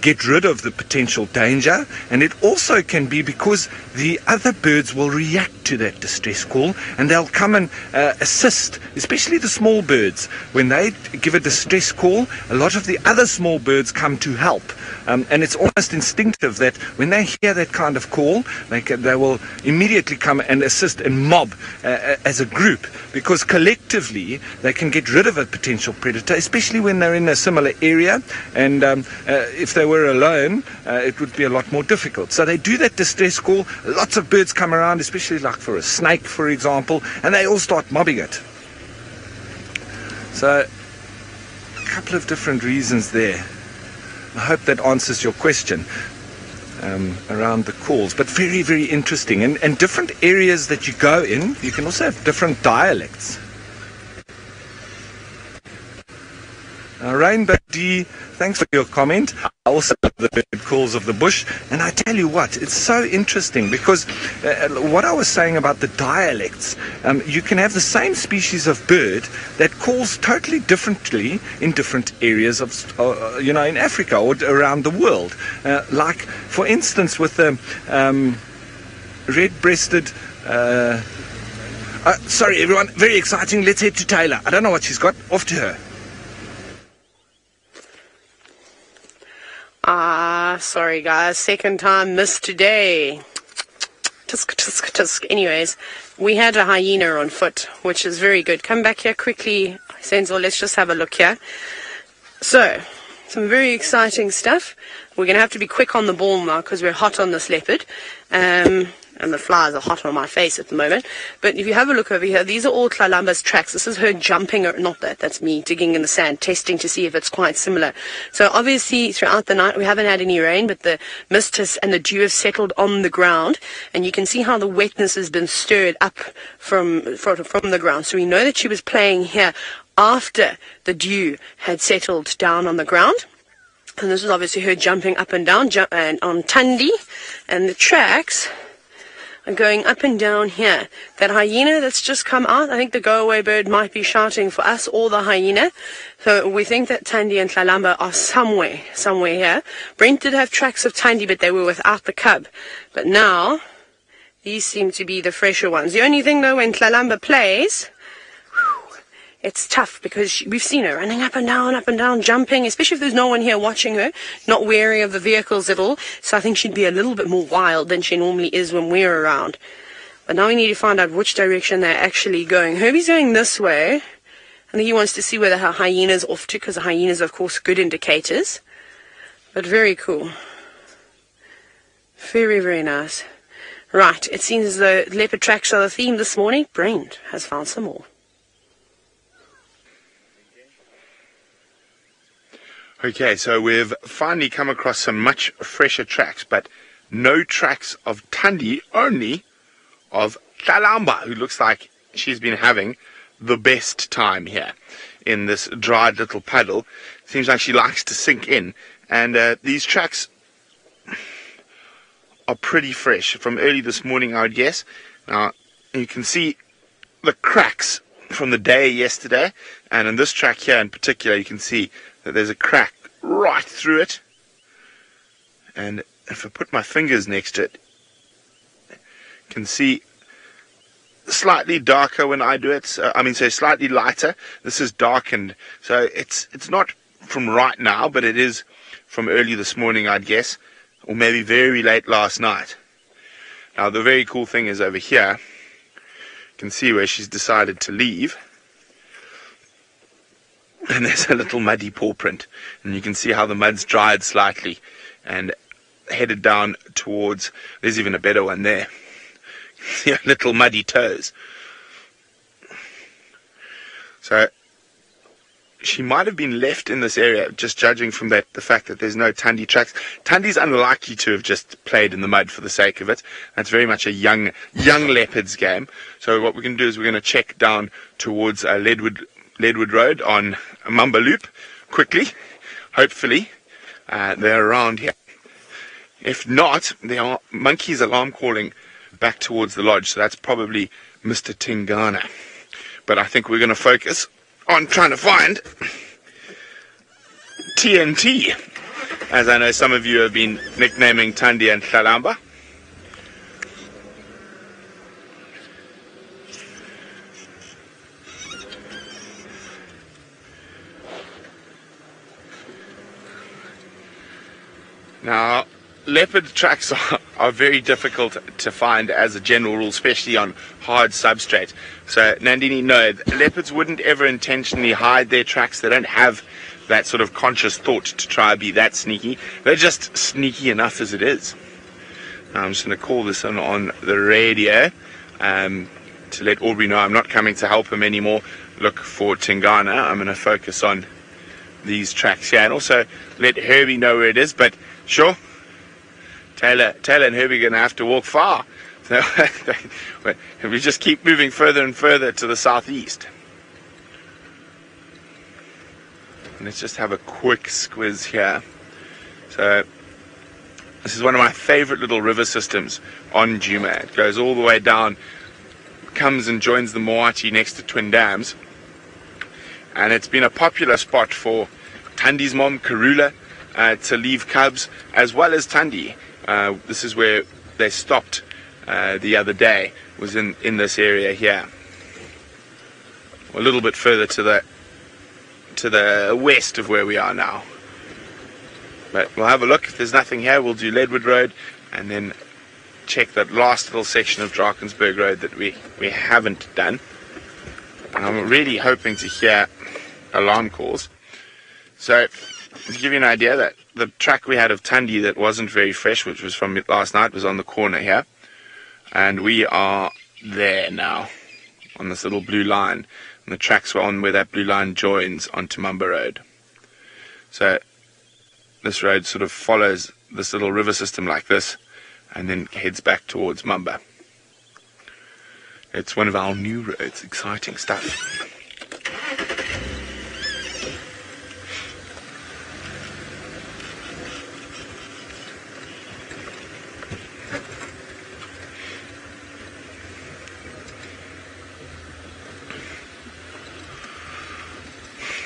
get rid of the potential danger, and it also can be because the other birds will react to that distress call and they'll come and assist, especially the small birds. When they give a distress call, a lot of the other small birds come to help. And it's almost instinctive that when they hear that kind of call, they will immediately come and assist and mob as a group, because collectively they can get rid of a potential predator, especially when they're in a similar area. And if they were alone, it would be a lot more difficult. So they do that distress call. Lots of birds come around, especially like for a snake, for example, and they all start mobbing it. So a couple of different reasons there. I hope that answers your question around the calls, but very, very interesting. And different areas that you go in, you can also have different dialects. Rainbow D, thanks for your comment. I also love the bird calls of the bush, and I tell you what, it's so interesting because what I was saying about the dialects, you can have the same species of bird that calls totally differently in different areas of, in Africa or around the world. Like, for instance, with the red-breasted. Sorry, everyone, very exciting. Let's head to Taylor. I don't know what she's got. Off to her. Sorry guys, second time missed today. Tusk, tusk, tusk. Anyways, we had a hyena on foot, which is very good. Come back here quickly, Senzo, let's just have a look here. So, some very exciting stuff. We're going to have to be quick on the ball now because we're hot on this leopard. And the flies are hot on my face at the moment. But if you have a look over here, these are all Tlalamba's tracks. This is her jumping, or not that's me digging in the sand, testing to see if it's quite similar. So obviously throughout the night we haven't had any rain, but the mist and the dew have settled on the ground, and you can see how the wetness has been stirred up from the ground. So we know that she was playing here after the dew had settled down on the ground. And this is obviously her jumping up and down and on Tundi, and the tracks are going up and down here. That hyena that's just come out, I think the go-away bird might be shouting for us or the hyena. So we think that Tundi and Tlalamba are somewhere here. Brent did have tracks of Tundi, but they were without the cub. But now, these seem to be the fresher ones. The only thing though, when Tlalamba plays, it's tough because we've seen her running up and down, jumping, especially if there's no one here watching her, not wary of the vehicles at all. So I think she'd be a little bit more wild than she normally is when we're around. But now we need to find out which direction they're actually going. Herbie's going this way. I think he wants to see where the hyena's off to, because the hyenas are, of course, good indicators. But very cool. Very, very nice. Right, it seems as though leopard tracks are the theme this morning. Brent has found some more. Okay, so we've finally come across some much fresher tracks, but no tracks of Tundi, only of Tlalamba, who looks like she's been having the best time here in this dried little puddle. Seems like she likes to sink in, and these tracks are pretty fresh from early this morning, I would guess. Now, you can see the cracks from the day yesterday, and in this track here in particular, you can see that there's a crack right through it, and if I put my fingers next to it, you can see slightly darker when I do it. So slightly lighter. This is darkened, so it's not from right now, but it is from early this morning, I'd guess, or maybe very late last night. Now the very cool thing is over here, you can see where she's decided to leave. And there's a little muddy paw print, and you can see how the mud's dried slightly and headed down towards, there's even a better one there. See her little muddy toes. So she might have been left in this area, just judging from the fact that there's no Tundi tracks. Tundi's unlikely to have just played in the mud for the sake of it. That's very much a young leopards game. So what we're going to do is we're going to check down towards Leadwood Road on Mamba Loop quickly. Hopefully they're around here. If not, there are monkeys alarm calling back towards the lodge, so that's probably Mr. Tingana. But I think we're going to focus on trying to find TNT, as I know some of you have been nicknaming Tundi and Tlalamba. Now, leopard tracks are very difficult to find as a general rule, especially on hard substrate. So, Nandini, no, leopards wouldn't ever intentionally hide their tracks. They don't have that sort of conscious thought to try and be that sneaky. They're just sneaky enough as it is. Now, I'm just going to call this on the radio to let Aubrey know I'm not coming to help him anymore. Look for Tingana. I'm going to focus on these tracks here, and also let Herbie know where it is. But sure, Taylor and Herbie are going to have to walk far. So we just keep moving further and further to the southeast. And let's just have a quick squiz here. So this is one of my favorite little river systems on Djuma. It goes all the way down, comes and joins the Moati next to Twin Dams. And it's been a popular spot for Tundi's mom, Karula, to leave cubs, as well as Tundi. This is where they stopped the other day, was in this area here. A little bit further to the west of where we are now. But we'll have a look. If there's nothing here, we'll do Leadwood Road and then check that last little section of Drakensberg Road that we haven't done. And I'm really hoping to hear alarm calls. So, to give you an idea, that the track we had of Tundi that wasn't very fresh, which was from last night, was on the corner here. And we are there now, on this little blue line. And the tracks were on where that blue line joins onto Mamba Road. So, this road sort of follows this little river system like this, and then heads back towards Mamba. It's one of our new roads. Exciting stuff.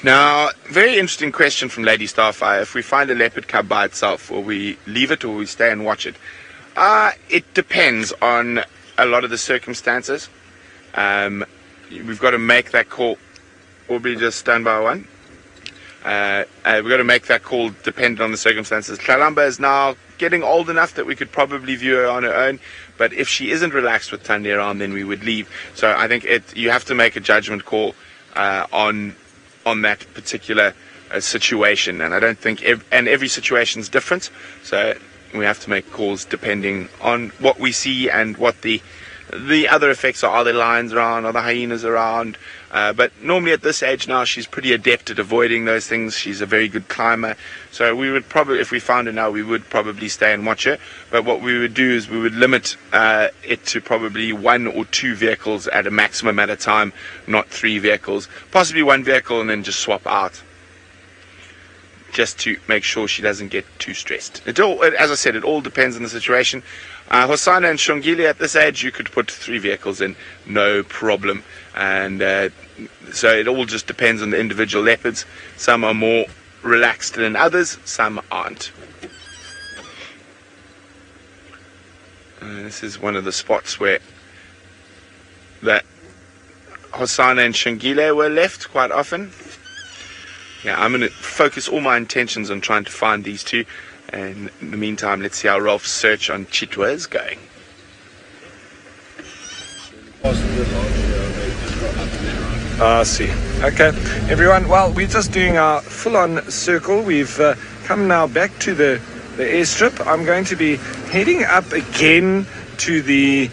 Now, very interesting question from Lady Starfire. If we find a leopard cub by itself, will we leave it or will we stay and watch it? It depends on a lot of the circumstances. We've got to make that call. Aubrey, just stand by one. We've got to make that call dependent on the circumstances. Tlalamba is now getting old enough that we could probably view her on her own. But if she isn't relaxed with Tundi around, then we would leave. So I think you have to make a judgment call on that particular situation, and I don't think every situation is different, so we have to make calls depending on what we see and what the other effects are. Are there lions around? Are the hyenas around? But normally at this age now, she's pretty adept at avoiding those things. She's a very good climber, so we would probably, if we found her now, we would probably stay and watch her. But what we would do is we would limit it to probably 1 or 2 vehicles at a maximum at a time, not 3 vehicles, possibly 1 vehicle, and then just swap out, just to make sure she doesn't get too stressed. As I said, it all depends on the situation. Hosana and Shongile, at this age, you could put 3 vehicles in, no problem. And so it all just depends on the individual leopards. Some are more relaxed than others, some aren't. This is one of the spots where that Hosana and Shongile were left quite often. Yeah, I'm going to focus all my intentions on trying to find these two. And in the meantime, let's see how Rolf's search on Chitwa is going. I see. Okay, everyone. Well, we're just doing our full-on circle. We've come now back to the airstrip. I'm going to be heading up again to the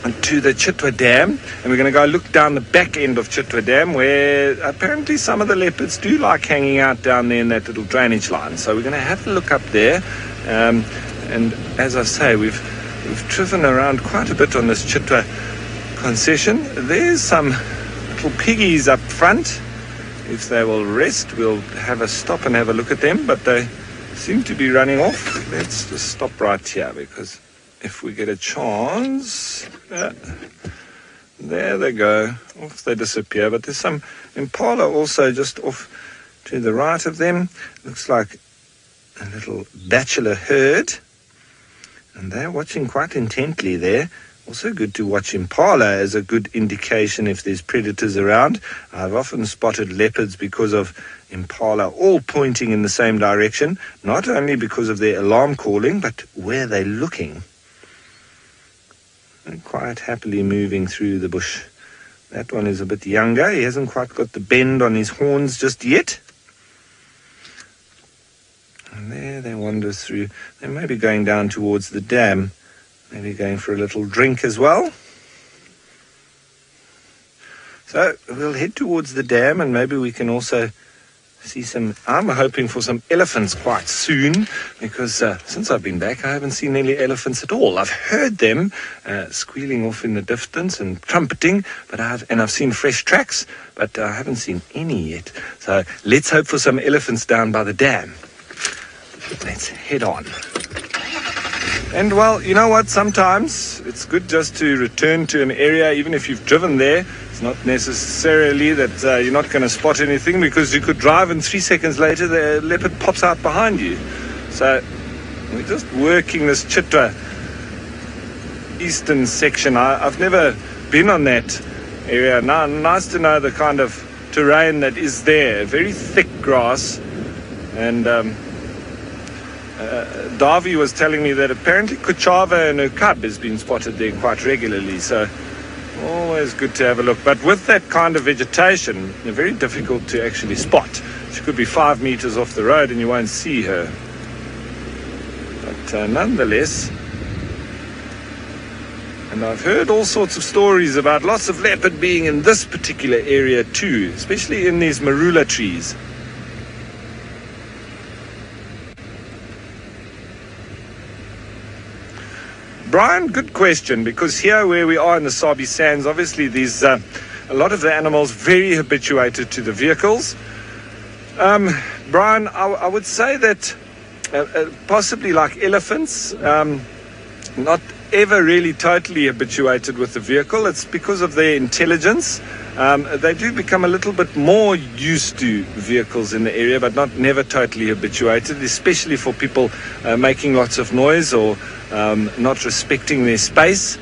to the Chitwa Dam, and we're going to go look down the back end of Chitwa Dam, where apparently some of the leopards do like hanging out down there in that little drainage line. So we're going to have a look up there, and as I say, we've driven around quite a bit on this Chitwa concession. There's some little piggies up front. If they will rest, we'll have a stop and have a look at them, but they seem to be running off. Let's just stop right here, because if we get a chance, there they go, off they disappear. But there's some impala also just off to the right of them. Looks like a little bachelor herd, and they're watching quite intently there. Also good to watch impala as a good indication if there's predators around. I've often spotted leopards because of impala all pointing in the same direction, not only because of their alarm calling, but where they're looking. And quite happily moving through the bush. That one is a bit younger. He hasn't quite got the bend on his horns just yet. And there they wander through. They may be going down towards the dam. Maybe going for a little drink as well. So we'll head towards the dam, and maybe we can also see some. I'm hoping for some elephants quite soon, because since I've been back, I haven't seen any elephants at all. I've heard them squealing off in the distance and trumpeting, but I've seen fresh tracks, but I haven't seen any yet. So let's hope for some elephants down by the dam. Let's head on. And well, you know what? Sometimes it's good just to return to an area, even if you've driven there. It's not necessarily that you're not going to spot anything, because you could drive and 3 seconds later the leopard pops out behind you. So we're just working this Chitwa eastern section. I've never been on that area. Now, nice to know the kind of terrain that is there. Very thick grass, and Davy was telling me that apparently Kuchava and her cub has been spotted there quite regularly, so always good to have a look. But with that kind of vegetation, very difficult to actually spot. She could be 5 meters off the road and you won't see her. But nonetheless, and I've heard all sorts of stories about lots of leopard being in this particular area too, especially in these marula trees. Brian, good question, because here where we are in the Sabi Sands, obviously there's a lot of the animals very habituated to the vehicles. Brian, I would say that possibly like elephants, not ever really totally habituated with the vehicle. It's because of their intelligence. They do become a little bit more used to vehicles in the area, but never totally habituated, especially for people making lots of noise or not respecting their space.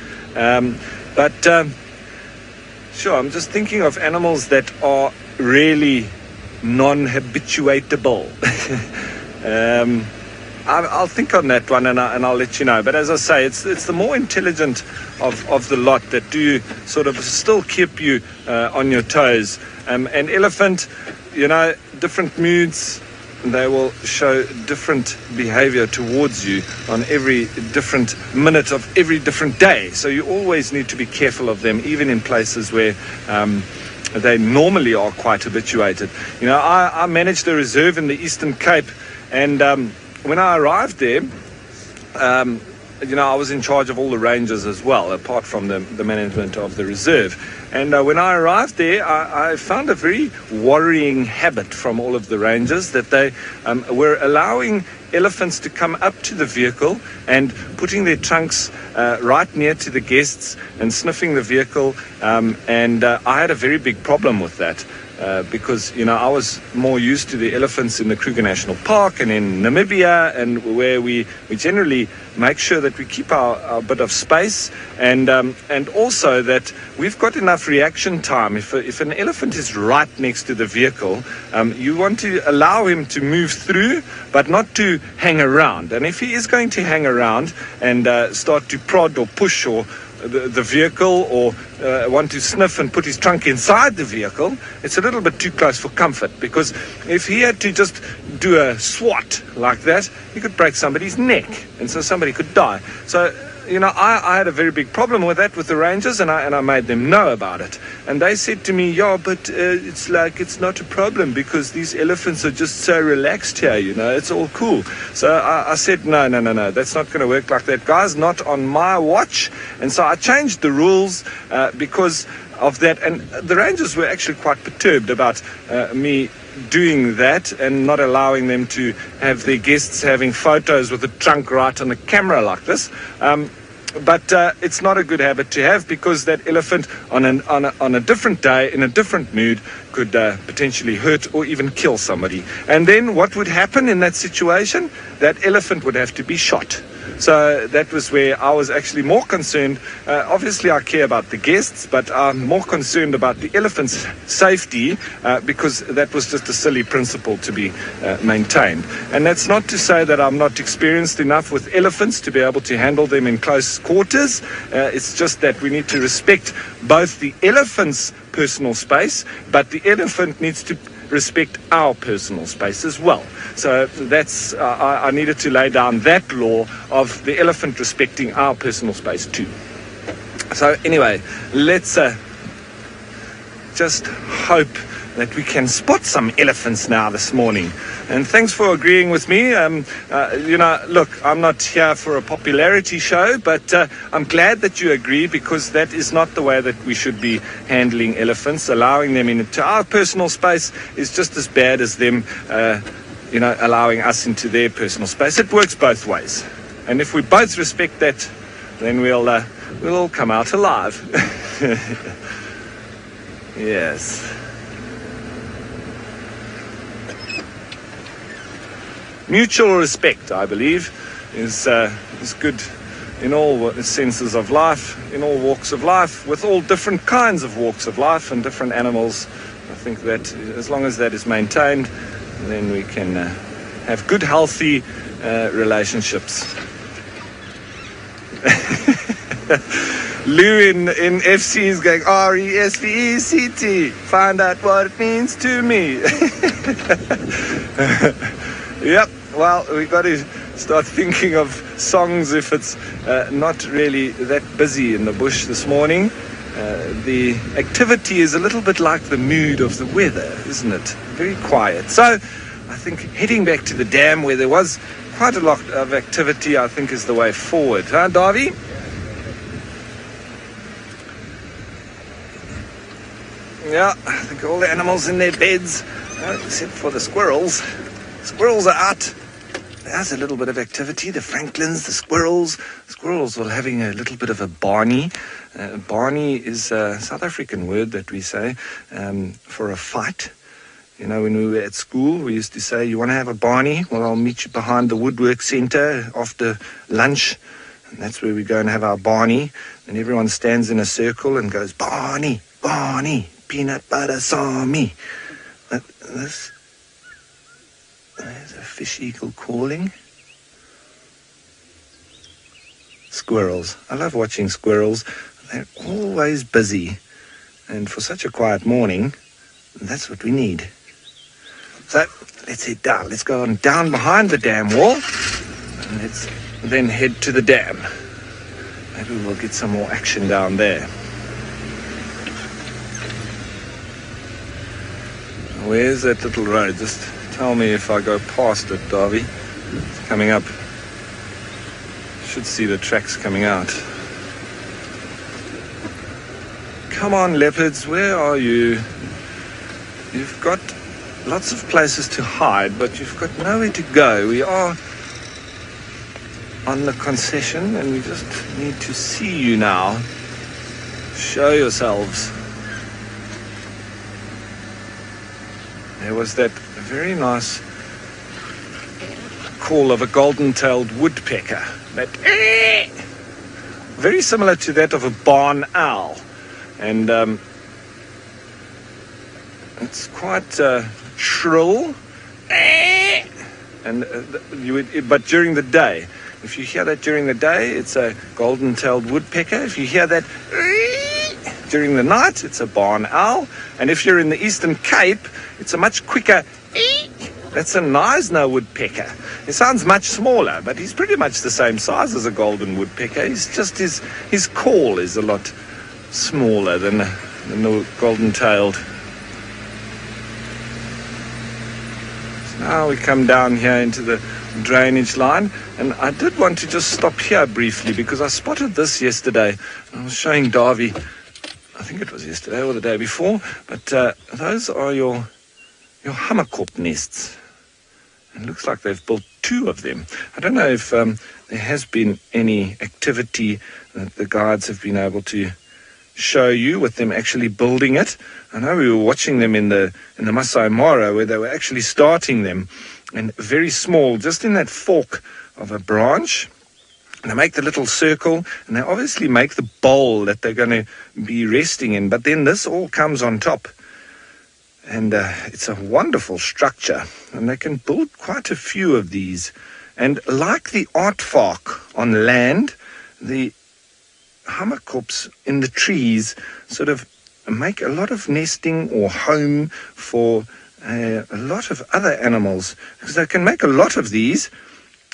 Sure, I'm just thinking of animals that are really non-habituatable. I'll think on that one, and I'll let you know. But as I say, it's the more intelligent of the lot that do sort of still keep you on your toes. And elephant, different moods, they will show different behavior towards you on every different minute of every different day. So you always need to be careful of them, even in places where they normally are quite habituated. I managed a reserve in the Eastern Cape, and when I arrived there, I was in charge of all the rangers as well, apart from the management of the reserve. And when I arrived there, I found a very worrying habit from all of the rangers, that they were allowing elephants to come up to the vehicle and putting their trunks right near to the guests and sniffing the vehicle. And I had a very big problem with that. Because I was more used to the elephants in the Kruger National Park and in Namibia, and where we generally make sure that we keep our bit of space, and also that we've got enough reaction time. If an elephant is right next to the vehicle, you want to allow him to move through, but not to hang around. And if he is going to hang around and start to prod or push or the vehicle, or want to sniff and put his trunk inside the vehicle, it's a little bit too close for comfort, because if he had to just do a swat like that, he could break somebody's neck, and so somebody could die. So I had a very big problem with that with the rangers, and I made them know about it. And they said to me, yeah, but it's not a problem because these elephants are just so relaxed here, it's all cool. So I said, no, that's not going to work like that, guys, not on my watch. And so I changed the rules because of that. And the rangers were actually quite perturbed about me doing that and not allowing them to have their guests having photos with the trunk right on the camera like this. But it's not a good habit to have, because that elephant on a different day, in a different mood, could potentially hurt or even kill somebody. And then what would happen in that situation? That elephant would have to be shot. So that was where I was actually more concerned. Obviously, I care about the guests, but I'm more concerned about the elephant's safety because that was just a silly principle to be maintained. And that's not to say that I'm not experienced enough with elephants to be able to handle them in close quarters. It's just that we need to respect both the elephant's personal space, but the elephant needs to respect our personal space as well. So that's I needed to lay down that law of the elephant respecting our personal space too. So anyway, let's just hope that we can spot some elephants now this morning. And thanks for agreeing with me. Look, I'm not here for a popularity show, but I'm glad that you agree, because that is not the way that we should be handling elephants. Allowing them into our personal space is just as bad as them, allowing us into their personal space. It works both ways. And if we both respect that, then we'll all come out alive. Yes. Mutual respect, I believe, is good in all senses of life, in all walks of life, with all different kinds of walks of life and different animals. I think that as long as that is maintained, then we can have good, healthy relationships. Lou in FC is going, RESPECT, find out what it means to me. Yep, well, we've got to start thinking of songs if it's not really that busy in the bush this morning. The activity is a little bit like the mood of the weather, isn't it? Very quiet. So I think heading back to the dam where there was quite a lot of activity, I think, is the way forward. Huh, Davy? Yeah, I think all the animals in their beds, except for the squirrels. Squirrels are out. There's a little bit of activity. The franklins, the squirrels. Squirrels are having a little bit of a barney. Barney is a South African word that we say for a fight. When we were at school, we used to say, you want to have a barney? Well, I'll meet you behind the woodwork centre after lunch. And that's where we go and have our barney. And everyone stands in a circle and goes, Barney, Barney, peanut butter salmi. There's a fish eagle calling. Squirrels. I love watching squirrels. They're always busy. And for such a quiet morning, that's what we need. So let's head down. Let's go on down behind the dam wall. And let's then head to the dam. Maybe we'll get some more action down there. Where's that little road? Just tell me if I go past it, Davy. It's coming up. Should see the tracks coming out. Come on, leopards, where are you? You've got lots of places to hide, but you've got nowhere to go. We are on the concession, and we just need to see you now. Show yourselves. There was that very nice call of a golden-tailed woodpecker. That very similar to that of a barn owl. And it's quite shrill. And but during the day, if you hear that during the day, it's a golden-tailed woodpecker. If you hear that during the night, it's a barn owl. And if you're in the Eastern Cape, it's a much quicker That's a Neisner woodpecker. He sounds much smaller, but he's pretty much the same size as a golden woodpecker. He's just his call is a lot smaller than the golden-tailed. So now we come down here into the drainage line, and I did want to just stop here briefly because I spotted this yesterday. I was showing Davy, I think it was yesterday or the day before, but those are your hammerkop nests. It looks like they've built 2 of them. I don't know if there has been any activity that the guides have been able to show you with them actually building it. I know we were watching them in the Masai Mara where they were actually starting them, and very small, just in that fork of a branch. And they make the little circle, and they obviously make the bowl that they're going to be resting in. But then this all comes on top. And it's a wonderful structure. And they can build quite a few of these. And like the aardvark on land, the hammerkops in the trees sort of make a lot of nesting or home for a lot of other animals, because they can make a lot of these,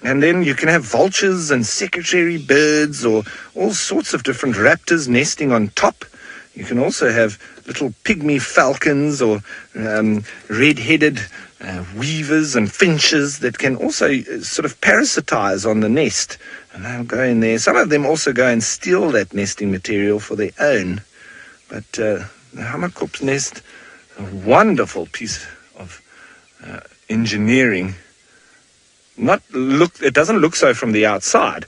and then you can have vultures and secretary birds or all sorts of different raptors nesting on top. You can also have little pygmy falcons or red-headed weavers and finches that can also sort of parasitize on the nest, and they'll go in there. Some of them also go and steal that nesting material for their own. But the hammerkop's nest, a wonderful piece of engineering. It doesn't look so from the outside,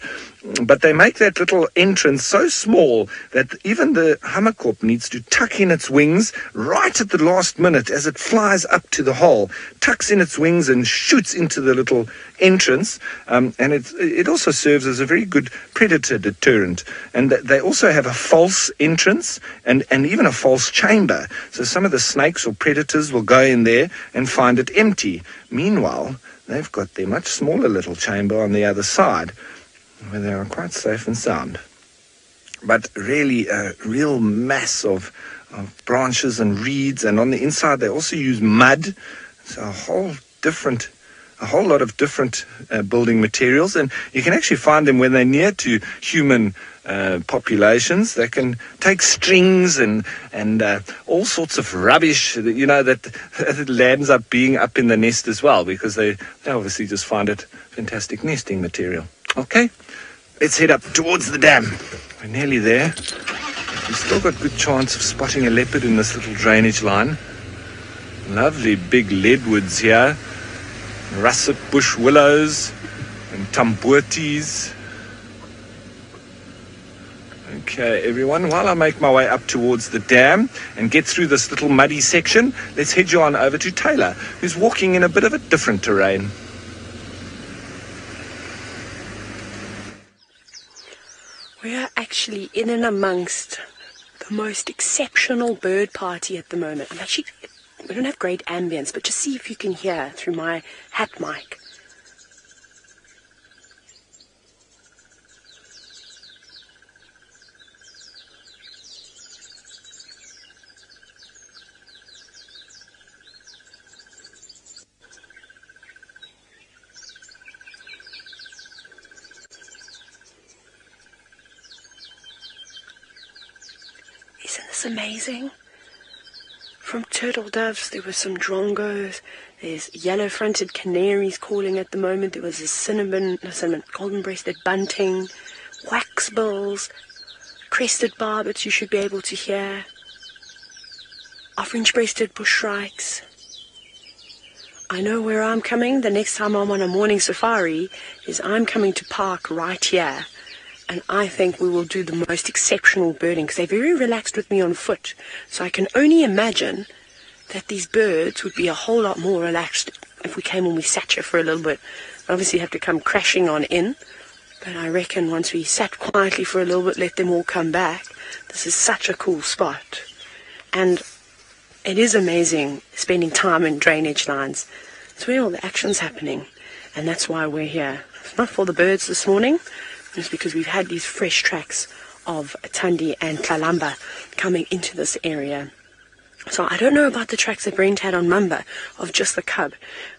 but they make that little entrance so small that even the hammerkop needs to tuck in its wings right at the last minute as it flies up to the hole, tucks in its wings and shoots into the little entrance, and it also serves as a very good predator deterrent. And they also have a false entrance and even a false chamber, so some of the snakes or predators will go in there and find it empty. Meanwhile, they've got their much smaller little chamber on the other side, where they are quite safe and sound. But really a real mass of branches and reeds, and on the inside they also use mud. So a whole lot of different building materials, and you can actually find them when they're near to human populations. They can take strings and all sorts of rubbish, that lands up being up in the nest as well, because they obviously just find it fantastic nesting material. Okay, let's head up towards the dam. We're nearly there. We've still got good chance of spotting a leopard in this little drainage line. Lovely big leadwoods here, russet bush willows and tambourties. Okay, everyone, while I make my way up towards the dam and get through this little muddy section, let's head you on over to Taylor, who's walking in a bit of a different terrain. We are actually in and amongst the most exceptional bird party at the moment. We don't have great ambience, but just see if you can hear through my hat mic. Isn't this amazing? From turtle doves, there were some drongos. There's yellow-fronted canaries calling at the moment. There was a golden-breasted bunting, waxbills, crested barbets you should be able to hear, orange-breasted bushshrikes. I know where I'm coming. The next time I'm on a morning safari is I'm coming to park right here. And I think we will do the most exceptional birding, because they're very relaxed with me on foot. So I can only imagine that these birds would be a whole lot more relaxed if we came and we sat here for a little bit. Obviously you have to come crashing on in, but I reckon once we sat quietly for a little bit, let them all come back. This is such a cool spot. And it is amazing spending time in drainage lines. It's where all the action's happening, and that's why we're here. It's not for the birds this morning. It's because we've had these fresh tracks of Thandi and Tlalamba coming into this area. So I don't know about the tracks that Brent had on Mamba of just the cub.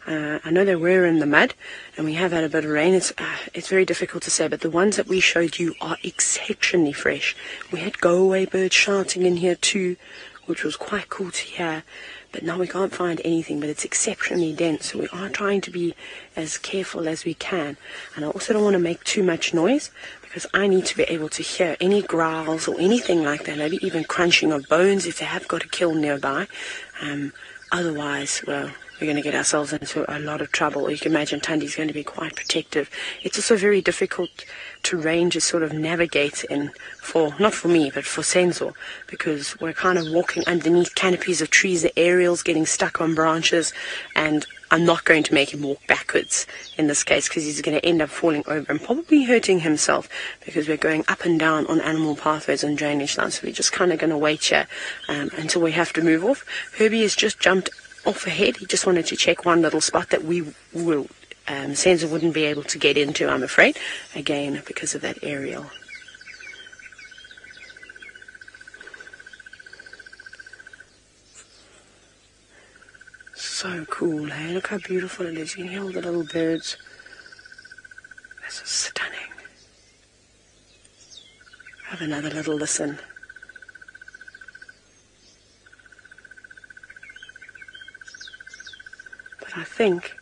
I know they were in the mud, and we have had a bit of rain. It's very difficult to say, but the ones that we showed you are exceptionally fresh. We had go-away birds shouting in here too, which was quite cool to hear. But now we can't find anything, but it's exceptionally dense. So we are trying to be as careful as we can. And I also don't want to make too much noise, because I need to be able to hear any growls or anything like that, maybe even crunching of bones if they have got a kill nearby. Otherwise, well, we're going to get ourselves into a lot of trouble. You can imagine Tundi's going to be quite protective. It's also very difficult terrain to sort of navigate in for, not for me, but for Sensor, because we're kind of walking underneath canopies of trees, the aerial's getting stuck on branches, and I'm not going to make him walk backwards in this case, because he's going to end up falling over and probably hurting himself, because we're going up and down on animal pathways and drainage lines. So we're just kind of going to wait here until we have to move off. Herbie has just jumped off ahead. He just wanted to check one little spot that we will Sensor wouldn't be able to get into, I'm afraid, again because of that aerial. So cool, hey? Look how beautiful it is. You can hear all the little birds. This is stunning. Have another little listen. But I think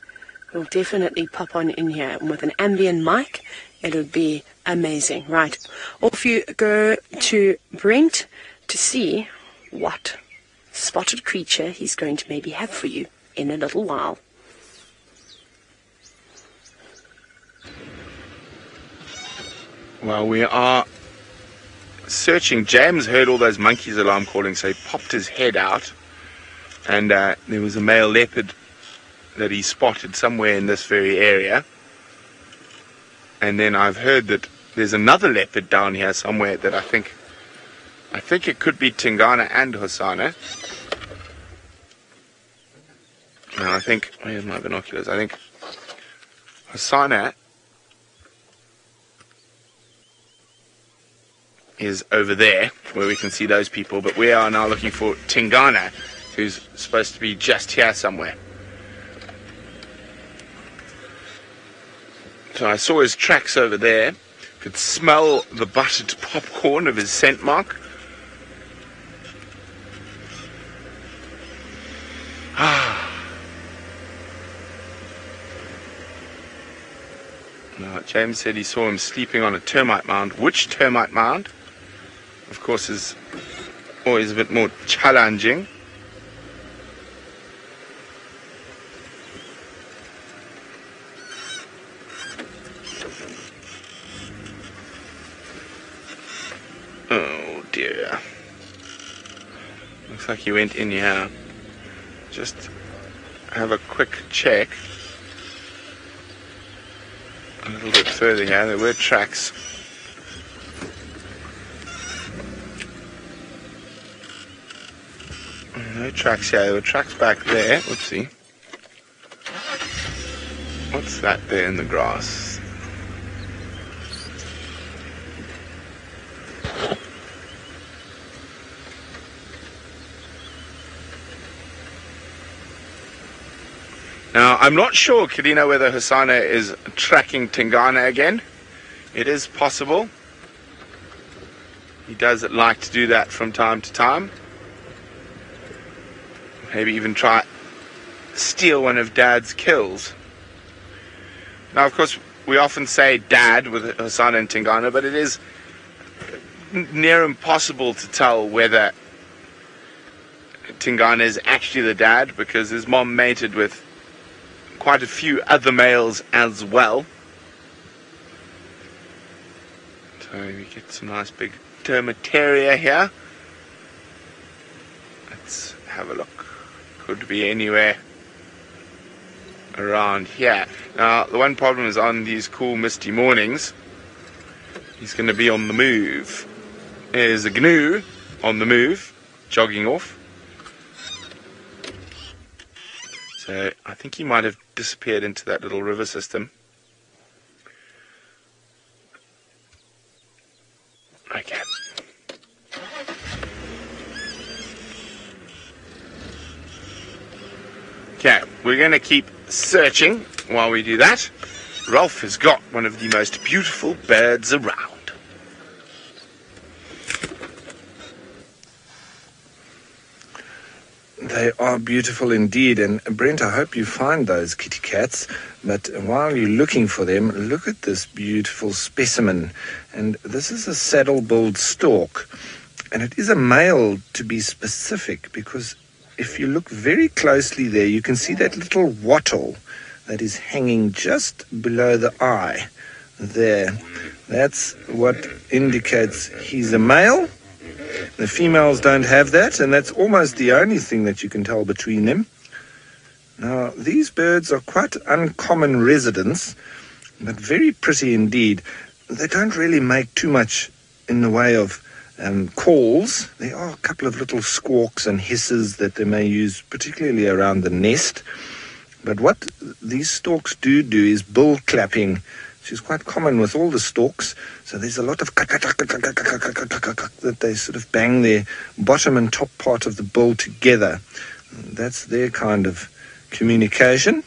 we'll definitely pop on in here, and with an ambient mic, it'll be amazing. Right, off you go to Brent to see what spotted creature he's going to maybe have for you in a little while. Well, we are searching. James heard all those monkeys alarm calling, so he popped his head out, and there was a male leopard that he spotted somewhere in this very area. And then I've heard that there's another leopard down here somewhere that I think it could be Tingana and Hosana. Now I think, where's my binoculars? I think Hosana is over there where we can see those people, but we are now looking for Tingana, who's supposed to be just here somewhere. So I saw his tracks over there. Could smell the buttered popcorn of his scent mark. Now, James said he saw him sleeping on a termite mound. Which termite mound? Of course, is always a bit more challenging. Oh dear. Looks like he went in here. Just have a quick check. A little bit further here, there were tracks. No tracks here, there were tracks back there. Oopsie. What's that there in the grass? Now, I'm not sure, Kadina, whether Hosana is tracking Tingana again. It is possible. He does like to do that from time to time. Maybe even try steal one of Dad's kills. Now, of course, we often say Dad with Hosana and Tingana, but it is near impossible to tell whether Tingana is actually the dad, because his mom mated with quite a few other males as well. So we get some nice big termitaria here. Let's have a look. Could be anywhere around here. Now, the one problem is on these cool misty mornings, he's going to be on the move. There's a gnu on the move, jogging off. So I think he might have disappeared into that little river system. Okay. we're going to keep searching while we do that. Rolf has got one of the most beautiful birds around. They are beautiful indeed, and Brent, I hope you find those kitty cats, but while you're looking for them, look at this beautiful specimen. And this is a saddle-billed stork, and it is a male to be specific, because if you look very closely there, you can see that little wattle that is hanging just below the eye there. That's what indicates he's a male. The females don't have that, and that's almost the only thing that you can tell between them. Now, these birds are quite uncommon residents, but very pretty indeed. They don't really make too much in the way of calls. There are a couple of little squawks and hisses that they may use, particularly around the nest. But what these storks do is bill clapping, which is quite common with all the storks. So there's a lot of that they sort of bang their bottom and top part of the bill together. That's their kind of communication.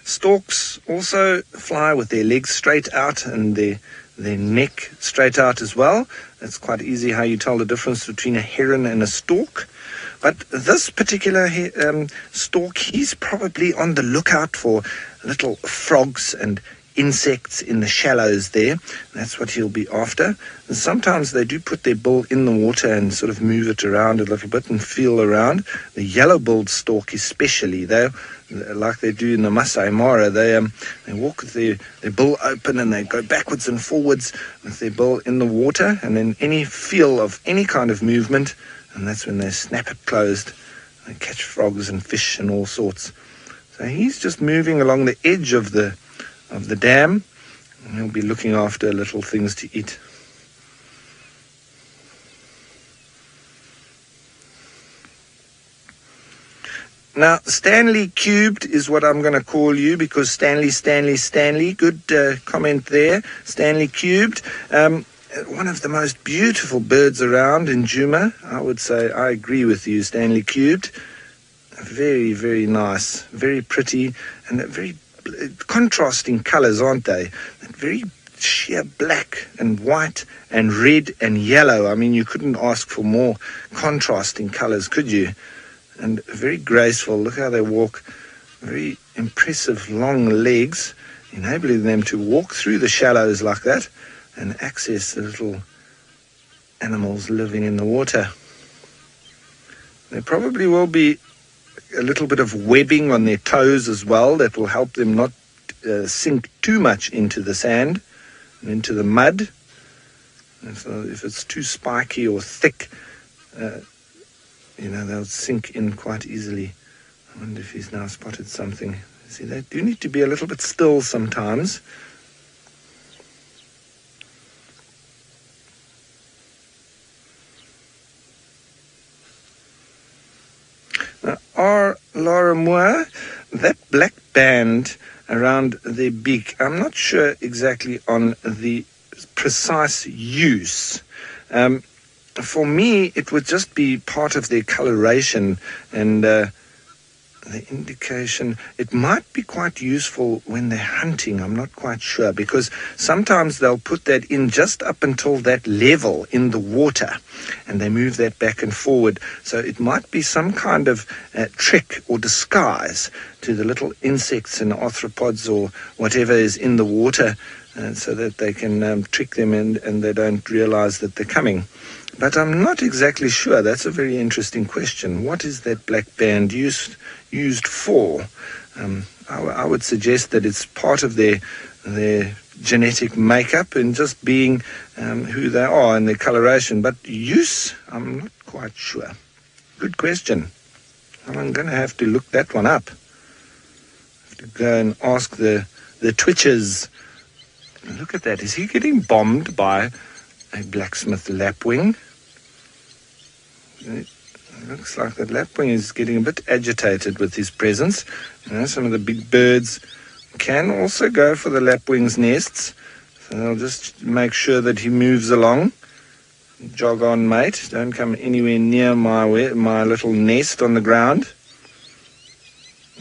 Storks also fly with their legs straight out and their neck straight out as well. It's quite easy how you tell the difference between a heron and a stork. But this particular stork, he's probably on the lookout for little frogs and insects in the shallows there. That's what he'll be after. And sometimes they do put their bill in the water and sort of move it around a little bit and feel around. The yellow-billed stork especially, though, like they do in the Masai Mara, they walk with their bill open and they go backwards and forwards with their bill in the water, and then any feel of any kind of movement, and that's when they snap it closed. They catch frogs and fish and all sorts. So he's just moving along the edge of the dam, and he'll be looking after little things to eat. Now, Stanley Cubed is what I'm going to call you, because Stanley. Good comment there, Stanley Cubed. One of the most beautiful birds around in Djuma, I would say. I agree with you, Stanley Cubed. Very, very nice, very pretty, and very contrasting colours, aren't they? Very sheer black and white and red and yellow. I mean, you couldn't ask for more contrasting colours, could you? And very graceful. Look how they walk. Very impressive long legs, enabling them to walk through the shallows like that and access the little animals living in the water. There probably will be a little bit of webbing on their toes as well that will help them not sink too much into the sand and into the mud. And so if it's too spiky or thick, they'll sink in quite easily. I wonder if he's now spotted something. See, they do need to be a little bit still sometimes. Now, our Laura Moore, that black band around their beak, I'm not sure exactly on the precise use. For me, it would just be part of their coloration and the indication. It might be quite useful when they're hunting, I'm not quite sure, because sometimes they'll put that in just up until that level in the water, and they move that back and forward. So it might be some kind of trick or disguise to the little insects and arthropods or whatever is in the water, so that they can trick them and they don't realize that they're coming. But I'm not exactly sure. That's a very interesting question. What is that black band used for? I would suggest that it's part of their genetic makeup and just being who they are and their coloration. But use, I'm not quite sure. Good question. I'm going to have to look that one up. I have to go and ask the twitchers. Look at that. Is he getting bombed by a blacksmith lapwing? It looks like that lapwing is getting a bit agitated with his presence. Some of the big birds can also go for the lapwing's nests. So they'll just make sure that he moves along. Jog on, mate. Don't come anywhere near my little nest on the ground.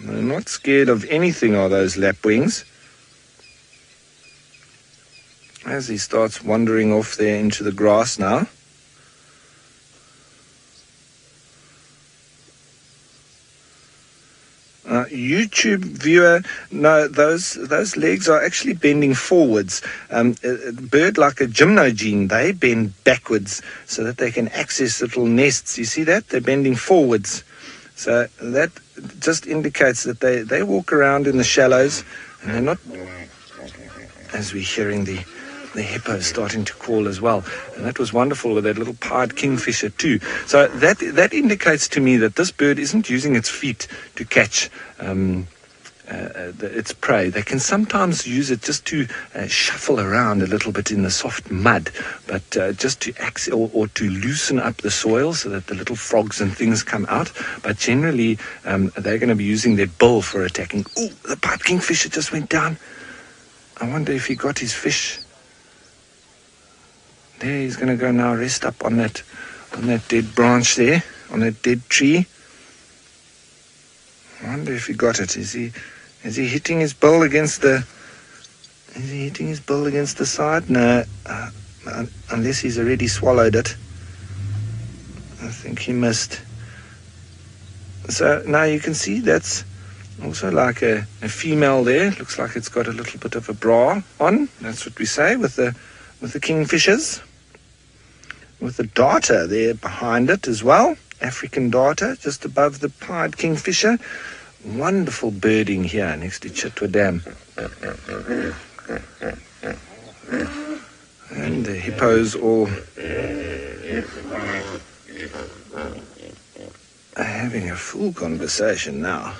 They're not scared of anything, are those lapwings. As he starts wandering off there into the grass now. YouTube viewer, no, those legs are actually bending forwards. A bird like a gymnogene, they bend backwards so that they can access little nests. You see that? They're bending forwards. So that just indicates that they walk around in the shallows and they're not, as we're hearing the hippos starting to call as well. And that was wonderful with that little pied kingfisher too. So that indicates to me that this bird isn't using its feet to catch its prey. They can sometimes use it just to shuffle around a little bit in the soft mud, but just to or to loosen up the soil so that the little frogs and things come out. But generally, they're going to be using their bill for attacking. Oh, the pied kingfisher just went down. I wonder if he got his fish. There, he's going to go now rest up on that dead branch there, on that dead tree. I wonder if he got it. Is he hitting his bill against the? Is he hitting his bill against the side? No, unless he's already swallowed it. I think he missed. So now you can see that's also like a female there. Looks like it's got a little bit of a bra on. That's what we say with the kingfishers. With the darter there behind it as well. African darter just above the pied kingfisher. Wonderful birding here next to Chitwa Dam. And the hippos all are having a full conversation now.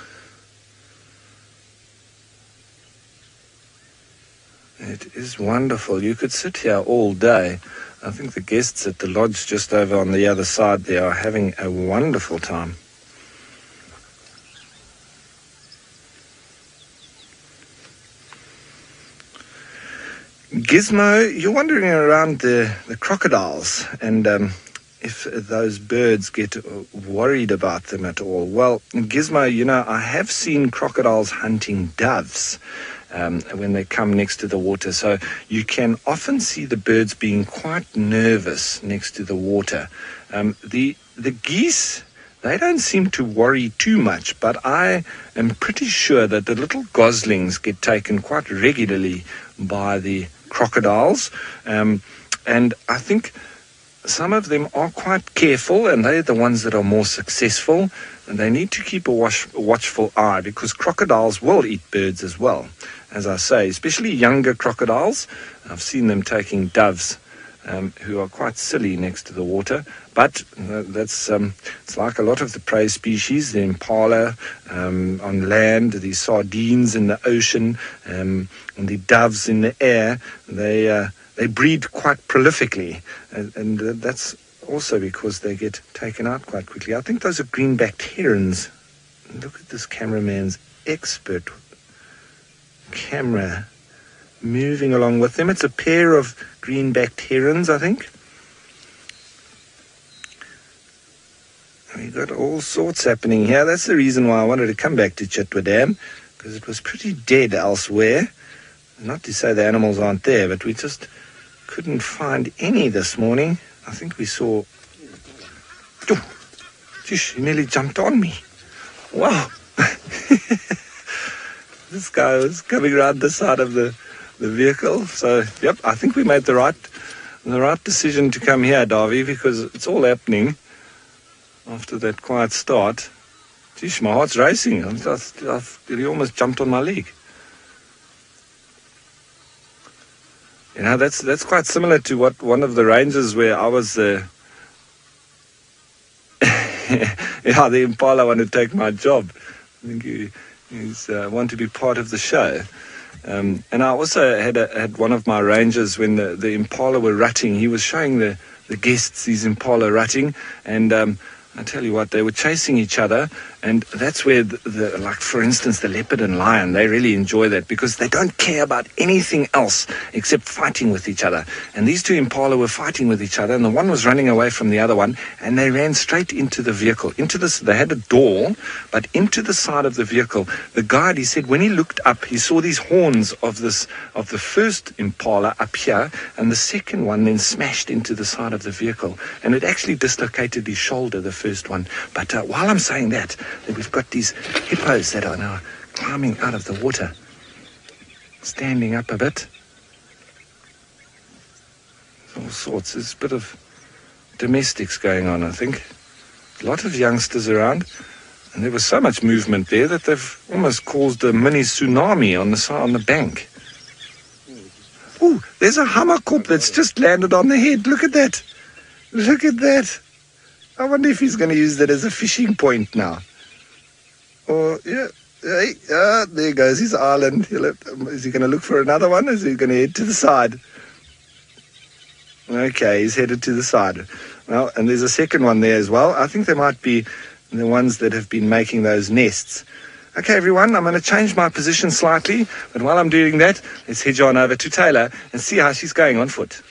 It is wonderful. You could sit here all day. I think the guests at the lodge just over on the other side there are having a wonderful time. Gizmo, you're wandering around the crocodiles and if those birds get worried about them at all. Well, Gizmo, you know, I have seen crocodiles hunting doves when they come next to the water. So you can often see the birds being quite nervous next to the water. The geese, they don't seem to worry too much, but I am pretty sure that the little goslings get taken quite regularly by the crocodiles. And I think some of them are quite careful, and they're the ones that are more successful. And they need to keep a watchful eye, because crocodiles will eat birds as well. As I say, especially younger crocodiles. I've seen them taking doves who are quite silly next to the water. But that's it's like a lot of the prey species, the impala on land, the sardines in the ocean, and the doves in the air. They breed quite prolifically, and that's also because they get taken out quite quickly. I think those are green-backed herons. Look at this cameraman's expert camera moving along with them. It's a pair of green-backed herons, I think. We've got all sorts happening here. That's the reason why I wanted to come back to Chitwa Dam, because it was pretty dead elsewhere. Not to say the animals aren't there, but we just couldn't find any this morning. I think we saw... Oh, geez, he nearly jumped on me. Wow. This guy was coming around the side of the vehicle. So, yep, I think we made the right decision to come here, Davy, because it's all happening after that quiet start. Geez, my heart's racing. He almost jumped on my leg. You know, that's quite similar to what one of the ranges where I was yeah, the impala wanted to take my job. I think he's want to be part of the show. And I also had one of my rangers when the impala were rutting. He was showing the guests these impala rutting, and I tell you what, they were chasing each other, And that's where, like for instance, the leopard and lion, they really enjoy that because they don't care about anything else except fighting with each other. And these two impala were fighting with each other, and the one was running away from the other one, and they ran straight into the vehicle. They had a door, but into the side of the vehicle. The guide, he said, when he looked up, he saw these horns of the first impala up here, and the second one then smashed into the side of the vehicle, and it actually dislocated his shoulder, the first one. But while I'm saying that we've got these hippos that are now climbing out of the water, standing up a bit. All sorts. There's a bit of domestics going on, I think. A lot of youngsters around, and there was so much movement there that they've almost caused a mini tsunami on the bank. Ooh, there's a hammerkop that's just landed on the head. Look at that. Look at that. I wonder if he's going to use that as a fishing point now. Or, yeah, hey, there goes his island. Is he going to look for another one, or is he going to head to the side? Okay, he's headed to the side. Well, and there's a second one there as well. I think they might be the ones that have been making those nests. Okay, everyone, I'm going to change my position slightly, but while I'm doing that, let's head on over to Taylor and see how she's going on foot.